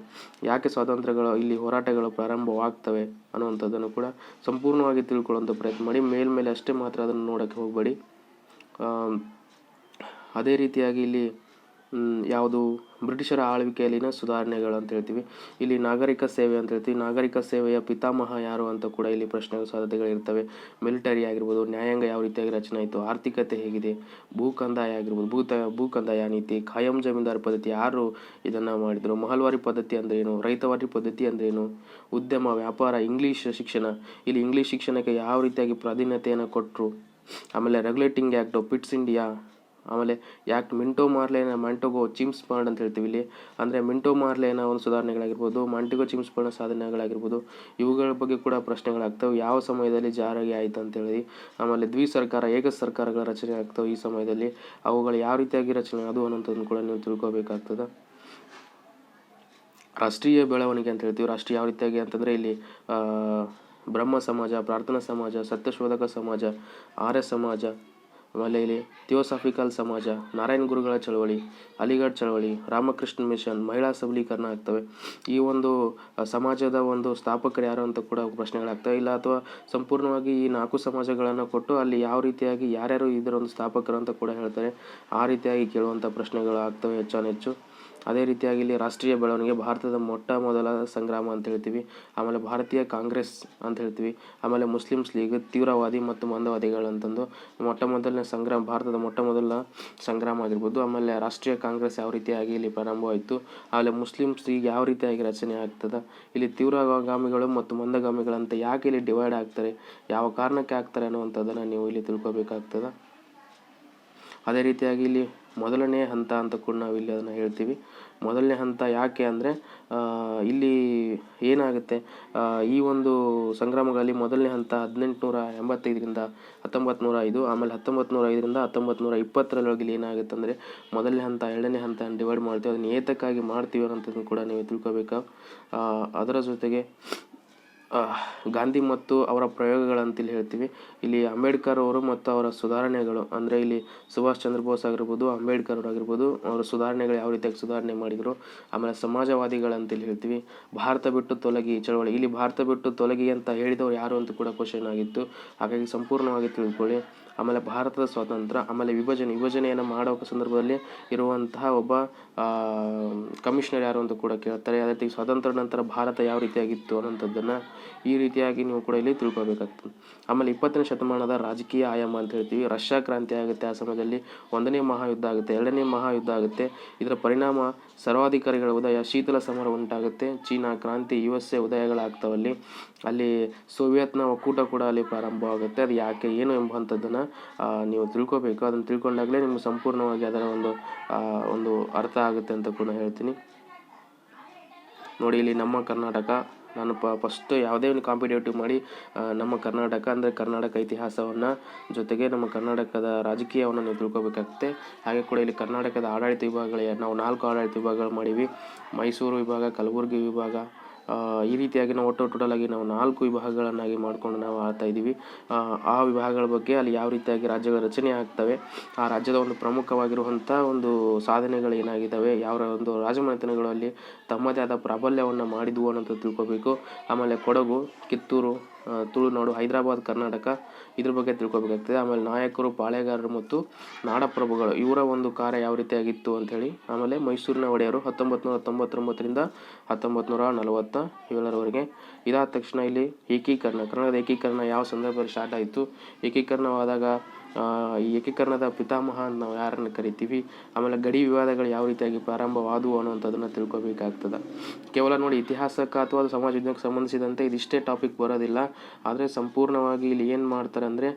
ಯಾಕೆ ಸ್ವಾತಂತ್ರ್ಯಗಳು ಇಲ್ಲಿ ಹೋರಾಟಗಳು ಪ್ರಾರಂಭವಾಗ್ತವೆ ಅನ್ನುವಂಥದ್ದನ್ನು ಕೂಡ ಸಂಪೂರ್ಣವಾಗಿ ತಿಳ್ಕೊಳ್ಳುವಂಥ ಪ್ರಯತ್ನ ಮಾಡಿ. ಮೇಲ್ಮೇಲೆ ಅಷ್ಟೇ ಮಾತ್ರ ಅದನ್ನು ನೋಡೋಕ್ಕೆ ಹೋಗಬೇಡಿ. ಅದೇ ರೀತಿಯಾಗಿ ಇಲ್ಲಿ ಯಾವುದು ಬ್ರಿಟಿಷರ ಆಳ್ವಿಕೆಯಲ್ಲಿನ ಸುಧಾರಣೆಗಳು ಅಂತ ಹೇಳ್ತೀವಿ. ಇಲ್ಲಿ ನಾಗರಿಕ ಸೇವೆ ಅಂತ ಹೇಳ್ತೀವಿ. ನಾಗರಿಕ ಸೇವೆಯ ಪಿತಾಮಹ ಯಾರು ಅಂತ ಕೂಡ ಇಲ್ಲಿ ಪ್ರಶ್ನೆಗಳ ಸಾಧ್ಯತೆಗಳಿರ್ತವೆ. ಮಿಲಿಟರಿ ಆಗಿರ್ಬೋದು, ನ್ಯಾಯಾಂಗ ಯಾವ ರೀತಿಯಾಗಿ ರಚನೆ ಆಯಿತು, ಆರ್ಥಿಕತೆ ಹೇಗಿದೆ, ಭೂಕಂದಾಯ ಆಗಿರ್ಬೋದು, ಭೂಕಂದಾಯ ನೀತಿ, ಖಾಯಂ ಜಮೀನ್ದಾರ್ ಪದ್ಧತಿ ಯಾರು ಇದನ್ನು ಮಾಡಿದರು, ಮಹಲ್ವಾರಿ ಪದ್ಧತಿ ಅಂದ್ರೇನು, ರೈತವಾರಿ ಪದ್ಧತಿ ಅಂದ್ರೇನು, ಉದ್ಯಮ ವ್ಯಾಪಾರ, ಇಂಗ್ಲೀಷ್ ಶಿಕ್ಷಣ, ಇಲ್ಲಿ ಇಂಗ್ಲೀಷ್ ಶಿಕ್ಷಣಕ್ಕೆ ಯಾವ ರೀತಿಯಾಗಿ ಪ್ರಾಧಾನ್ಯತೆಯನ್ನು ಕೊಟ್ಟರು, ಆಮೇಲೆ ರೆಗ್ಯುಲೇಟಿಂಗ್ ಆ್ಯಕ್ಟು, ಪಿಟ್ಸ್ ಇಂಡಿಯಾ, ಆಮೇಲೆ ಯಾಕೆ ಮಿಂಟೋ ಮಾರ್ಲೆನ ಮಾಂಟೆಗೋ ಚಿಮ್ಸ್ಬರ್ಡ್ ಅಂತ ಹೇಳ್ತೀವಿ ಇಲ್ಲಿ, ಅಂದರೆ ಮಿಂಟೋ ಮಾರ್ಲೆನ ಒಂದು ಸುಧಾರಣೆಗಳಾಗಿರ್ಬೋದು, ಮಾಂಟೆಗೋ ಚಿಮ್ಸ್ಬರ್ಡ್ನ ಸಾಧನೆಗಳಾಗಿರ್ಬೋದು, ಇವುಗಳ ಬಗ್ಗೆ ಕೂಡ ಪ್ರಶ್ನೆಗಳಾಗ್ತವೆ. ಯಾವ ಸಮಯದಲ್ಲಿ ಜಾರಿಗೆ ಆಯಿತು ಅಂತೇಳಿ. ಆಮೇಲೆ ಸರ್ಕಾರ ಏಕ ಸರ್ಕಾರಗಳ ರಚನೆ ಆಗ್ತವೆ ಈ ಸಮಯದಲ್ಲಿ, ಅವುಗಳು ಯಾವ ರೀತಿಯಾಗಿ ರಚನೆ ಅದು ಅನ್ನೋಂಥದ್ದನ್ನು ಕೂಡ ನೀವು ತಿಳ್ಕೊಬೇಕಾಗ್ತದೆ. ರಾಷ್ಟ್ರೀಯ ಬೆಳವಣಿಗೆ ಅಂತ ಹೇಳ್ತೀವಿ. ರಾಷ್ಟ್ರೀಯ ಯಾವ ರೀತಿಯಾಗಿ ಅಂತಂದರೆ ಇಲ್ಲಿ ಬ್ರಹ್ಮ ಸಮಾಜ, ಪ್ರಾರ್ಥನಾ ಸಮಾಜ, ಸತ್ಯಶೋಧಕ ಸಮಾಜ, ಆರ್ಯ ಸಮಾಜ, ಆಮೇಲೆ ಇಲ್ಲಿ ಥಿಯೋಸಾಫಿಕಲ್ ಸಮಾಜ, ನಾರಾಯಣ ಗುರುಗಳ ಚಳವಳಿ, ಅಲಿಗಢ ಚಳವಳಿ, ರಾಮಕೃಷ್ಣ ಮಿಷನ್, ಮಹಿಳಾ ಸಬಲೀಕರಣ ಆಗ್ತವೆ. ಈ ಒಂದು ಸಮಾಜದ ಒಂದು ಸ್ಥಾಪಕರು ಯಾರು ಅಂತ ಕೂಡ ಪ್ರಶ್ನೆಗಳಾಗ್ತವೆ. ಇಲ್ಲ ಅಥವಾ ಸಂಪೂರ್ಣವಾಗಿ ಈ 4 ಸಮಾಜಗಳನ್ನು ಕೊಟ್ಟು ಅಲ್ಲಿ ಯಾವ ರೀತಿಯಾಗಿ ಯಾರ್ಯಾರು ಇದರ ಒಂದು ಸ್ಥಾಪಕರು ಅಂತ ಕೂಡ ಹೇಳ್ತಾರೆ. ಆ ರೀತಿಯಾಗಿ ಕೇಳುವಂಥ ಪ್ರಶ್ನೆಗಳು ಆಗ್ತವೆ ಹೆಚ್ಚಾನೆಚ್ಚು. ಅದೇ ರೀತಿಯಾಗಿ ಇಲ್ಲಿ ರಾಷ್ಟ್ರೀಯ ಬೆಳವಣಿಗೆ, ಭಾರತದ ಮೊಟ್ಟ ಮೊದಲ ಸಂಗ್ರಾಮ ಅಂತ ಹೇಳ್ತೀವಿ. ಆಮೇಲೆ ಭಾರತೀಯ ಕಾಂಗ್ರೆಸ್ ಅಂತ ಹೇಳ್ತೀವಿ. ಆಮೇಲೆ ಮುಸ್ಲಿಮ್ಸ್ ಲೀಗ್, ತೀವ್ರವಾದಿ ಮತ್ತು ಮಂದವಾದಿಗಳಂತಂದು ಮೊಟ್ಟ ಮೊದಲನೇ ಸಂಗ್ರಾಮ, ಭಾರತದ ಮೊಟ್ಟ ಮೊದಲ ಸಂಗ್ರಾಮ ಆಗಿರ್ಬೋದು. ಆಮೇಲೆ ರಾಷ್ಟ್ರೀಯ ಕಾಂಗ್ರೆಸ್ ಯಾವ ರೀತಿಯಾಗಿ ಇಲ್ಲಿ ಪ್ರಾರಂಭವಾಯಿತು, ಆಮೇಲೆ ಮುಸ್ಲಿಮ್ಸ್ ಲೀಗ್ ಯಾವ ರೀತಿಯಾಗಿ ರಚನೆ ಆಗ್ತದೆ, ಇಲ್ಲಿ ತೀವ್ರಗಾಮಿಗಳು ಮತ್ತು ಮಂದಗಾಮಿಗಳಂತ ಯಾಕೆ ಇಲ್ಲಿ ಡಿವೈಡ್ ಆಗ್ತಾರೆ, ಯಾವ ಕಾರಣಕ್ಕೆ ಆಗ್ತಾರೆ ಅನ್ನುವಂಥದ್ದನ್ನು ನೀವು ಇಲ್ಲಿ ತಿಳ್ಕೊಬೇಕಾಗ್ತದೆ. ಅದೇ ರೀತಿಯಾಗಿ ಇಲ್ಲಿ ಮೊದಲನೇ ಹಂತ ಅಂತ ಕೂಡ ನಾವು ಇಲ್ಲಿ ಅದನ್ನು ಹೇಳ್ತೀವಿ. ಮೊದಲನೇ ಹಂತ ಯಾಕೆ ಅಂದರೆ ಇಲ್ಲಿ ಏನಾಗುತ್ತೆ, ಈ ಒಂದು ಸಂಗ್ರಾಮಗಳಲ್ಲಿ ಮೊದಲನೇ ಹಂತ 1885ರಿಂದ 1905, ಆಮೇಲೆ 1905ರಿಂದ 1920 ಇಲ್ಲಿ ಏನಾಗುತ್ತೆ ಅಂದರೆ ಮೊದಲನೇ ಹಂತ, ಎರಡನೇ ಹಂತ ಡಿವೈಡ್ ಮಾಡ್ತೀವಿ. ಅದನ್ನು ಏತಕ್ಕಾಗಿ ಮಾಡ್ತೀವಿ ಅನ್ನೋಂಥದ್ದನ್ನು ಕೂಡ ನೀವು ತಿಳ್ಕೊಬೇಕು. ಅದರ ಜೊತೆಗೆ ಗಾಂಧಿ ಮತ್ತು ಅವರ ಪ್ರಯೋಗಗಳಂತೇಳಿ ಹೇಳ್ತೀವಿ. ಇಲ್ಲಿ ಅಂಬೇಡ್ಕರ್ ಅವರು ಮತ್ತು ಅವರ ಸುಧಾರಣೆಗಳು, ಅಂದರೆ ಇಲ್ಲಿ ಸುಭಾಷ್ ಚಂದ್ರ ಬೋಸ್ ಆಗಿರ್ಬೋದು, ಅಂಬೇಡ್ಕರ್ ಆಗಿರ್ಬೋದು, ಅವರ ಸುಧಾರಣೆಗಳು ಯಾವ ರೀತಿಯಾಗಿ ಸುಧಾರಣೆ ಮಾಡಿದರು. ಆಮೇಲೆ ಸಮಾಜವಾದಿಗಳಂತೇಳಿ ಹೇಳ್ತೀವಿ. ಭಾರತ ಬಿಟ್ಟು ತೊಲಗಿ ಚಳವಳಿ, ಇಲ್ಲಿ ಭಾರತ ಬಿಟ್ಟು ತೊಲಗಿ ಅಂತ ಹೇಳಿದವರು ಯಾರು ಅಂತ ಕೂಡ ಕ್ವಶನ್ ಆಗಿತ್ತು, ಹಾಗಾಗಿ ಸಂಪೂರ್ಣವಾಗಿ ತಿಳ್ಕೊಳ್ಳಿ. ಆಮೇಲೆ ಭಾರತದ ಸ್ವಾತಂತ್ರ್ಯ, ಆಮೇಲೆ ವಿಭಜನೆಯನ್ನು ಮಾಡೋ ಸಂದರ್ಭದಲ್ಲಿ ಇರುವಂತಹ ಒಬ್ಬ ಕಮಿಷನರ್ ಯಾರು ಅಂತ ಕೂಡ ಕೇಳ್ತಾರೆ. ಅದೇ ರೀತಿ ಸ್ವಾತಂತ್ರ್ಯ ನಂತರ ಭಾರತ ಯಾವ ರೀತಿಯಾಗಿತ್ತು ಅನ್ನೋಂಥದ್ದನ್ನು ಈ ರೀತಿಯಾಗಿ ನೀವು ಕೂಡ ಇಲ್ಲಿ ತಿಳ್ಕೊಬೇಕಾಗ್ತದೆ. ಆಮೇಲೆ 20ನೇ ಶತಮಾನದ ರಾಜಕೀಯ ಆಯಾಮ ಅಂತ ಹೇಳ್ತೀವಿ. ರಷ್ಯಾ ಕ್ರಾಂತಿ ಆಗುತ್ತೆ, ಆ ಸಮಯದಲ್ಲಿ 1ನೇ ಮಹಾಯುದ್ಧ ಆಗುತ್ತೆ, 2ನೇ ಮಹಾಯುದ್ಧ ಆಗುತ್ತೆ. ಇದರ ಪರಿಣಾಮ ಸರ್ವಾಧಿಕಾರಿಗಳ ಉದಯ, ಶೀತಲ ಸಮರ ಉಂಟಾಗುತ್ತೆ, ಚೀನಾ ಕ್ರಾಂತಿ, USA ಉದಯಗಳಾಗ್ತವಲ್ಲಿ. ಅಲ್ಲಿ ಸೋವಿಯತ್ನ ಒಕ್ಕೂಟ ಕೂಡ ಅಲ್ಲಿ ಪ್ರಾರಂಭವಾಗುತ್ತೆ. ಅದು ಯಾಕೆ ಏನು ಎಂಬಂಥದ್ದನ್ನು ನೀವು ತಿಳ್ಕೊಬೇಕು. ಅದನ್ನು ತಿಳ್ಕೊಂಡಾಗಲೇ ನಿಮ್ಗೆ ಸಂಪೂರ್ಣವಾಗಿ ಅದರ ಒಂದು ಅರ್ಥ ಆಗುತ್ತೆ ಅಂತ ಕೂಡ ಹೇಳ್ತೀನಿ. ನೋಡಿ, ಇಲ್ಲಿ ನಮ್ಮ ಕರ್ನಾಟಕ, ನಾನು ಫಸ್ಟ್ ಯಾವುದೇ ಒಂದು ಕಾಂಪಿಟೇಟಿವ್ ಮಾಡಿ ನಮ್ಮ ಕರ್ನಾಟಕ ಅಂದರೆ ಕರ್ನಾಟಕ ಇತಿಹಾಸವನ್ನು ಜೊತೆಗೆ ನಮ್ಮ ಕರ್ನಾಟಕದ ರಾಜಕೀಯವನ್ನು ನೀವು ತಿಳ್ಕೊಬೇಕಾಗುತ್ತೆ. ಹಾಗೆ ಕೂಡ ಇಲ್ಲಿ ಕರ್ನಾಟಕದ ಆಡಳಿತ ವಿಭಾಗಗಳು ನಾವು 4 ಆಡಳಿತ ವಿಭಾಗಗಳು ಮಾಡೀವಿ. ಮೈಸೂರು ವಿಭಾಗ, ಕಲಬುರಗಿ ವಿಭಾಗ, ಈ ರೀತಿಯಾಗಿ ನಾವು ಟೋಟಲ್ ಆಗಿ ನಾವು 4 ವಿಭಾಗಗಳನ್ನಾಗಿ ಮಾಡಿಕೊಂಡು ನಾವು ಆಳ್ತಾ ಇದ್ದೀವಿ. ಆ ವಿಭಾಗಗಳ ಬಗ್ಗೆ ಅಲ್ಲಿ ಯಾವ ರೀತಿಯಾಗಿ ರಾಜ್ಯಗಳ ರಚನೆ ಆಗ್ತವೆ, ಆ ರಾಜ್ಯದ ಒಂದು ಪ್ರಮುಖವಾಗಿರುವಂಥ ಒಂದು ಸಾಧನೆಗಳು ಏನಾಗಿದ್ದಾವೆ, ಯಾವ ಒಂದು ರಾಜಮನೆತನಗಳು ಅಲ್ಲಿ ತಮ್ಮದೇ ಆದ ಪ್ರಾಬಲ್ಯವನ್ನು ಮಾಡಿದ್ವು ಅನ್ನೋದು ತಿಳ್ಕೊಬೇಕು. ಆಮೇಲೆ ಕೊಡಗು, ಕಿತ್ತೂರು, ತುಳುನಾಡು, ಹೈದರಾಬಾದ್, ಕರ್ನಾಟಕ ಇದ್ರ ಬಗ್ಗೆ ತಿಳ್ಕೊಬೇಕಾಗ್ತದೆ. ಆಮೇಲೆ ನಾಯಕರು, ಪಾಳೆಗಾರರು ಮತ್ತು ನಾಡಪ್ರಭುಗಳು ಇವರ ಒಂದು ಕಾರ್ಯ ಯಾವ ರೀತಿಯಾಗಿತ್ತು ಅಂಥೇಳಿ. ಆಮೇಲೆ ಮೈಸೂರಿನ ಒಡೆಯರು 1999ರಿಂದ 1947ರವರೆಗೆ. ಇದಾದ ತಕ್ಷಣ ಇಲ್ಲಿ ಏಕೀಕರಣ, ಕನ್ನಡದ ಏಕೀಕರಣ ಯಾವ ಸಂದರ್ಭದಲ್ಲಿ ಸ್ಟಾರ್ಟ್ ಆಯಿತು, ಏಕೀಕರಣವಾದಾಗ ಈ ಏಕೀಕರಣದ ಪಿತಾಮಹ ಅಂತ ನಾವು ಯಾರನ್ನು ಕರಿತೀವಿ, ಆಮೇಲೆ ಗಡಿ ವಿವಾದಗಳು ಯಾವ ರೀತಿಯಾಗಿ ಪ್ರಾರಂಭವಾದವು ಅನ್ನೋಂಥದ್ದನ್ನು ತಿಳ್ಕೊಬೇಕಾಗ್ತದೆ. ಕೇವಲ ನೋಡಿ ಇತಿಹಾಸಕ್ಕೆ ಅಥವಾ ಸಮಾಜ ವಿಜ್ಞಾನಕ್ಕೆ ಸಂಬಂಧಿಸಿದಂತೆ ಇದಿಷ್ಟೇ ಟಾಪಿಕ್ ಬರೋದಿಲ್ಲ. ಆದರೆ ಸಂಪೂರ್ಣವಾಗಿ ಇಲ್ಲಿ ಏನು ಮಾಡ್ತಾರೆ ಅಂದರೆ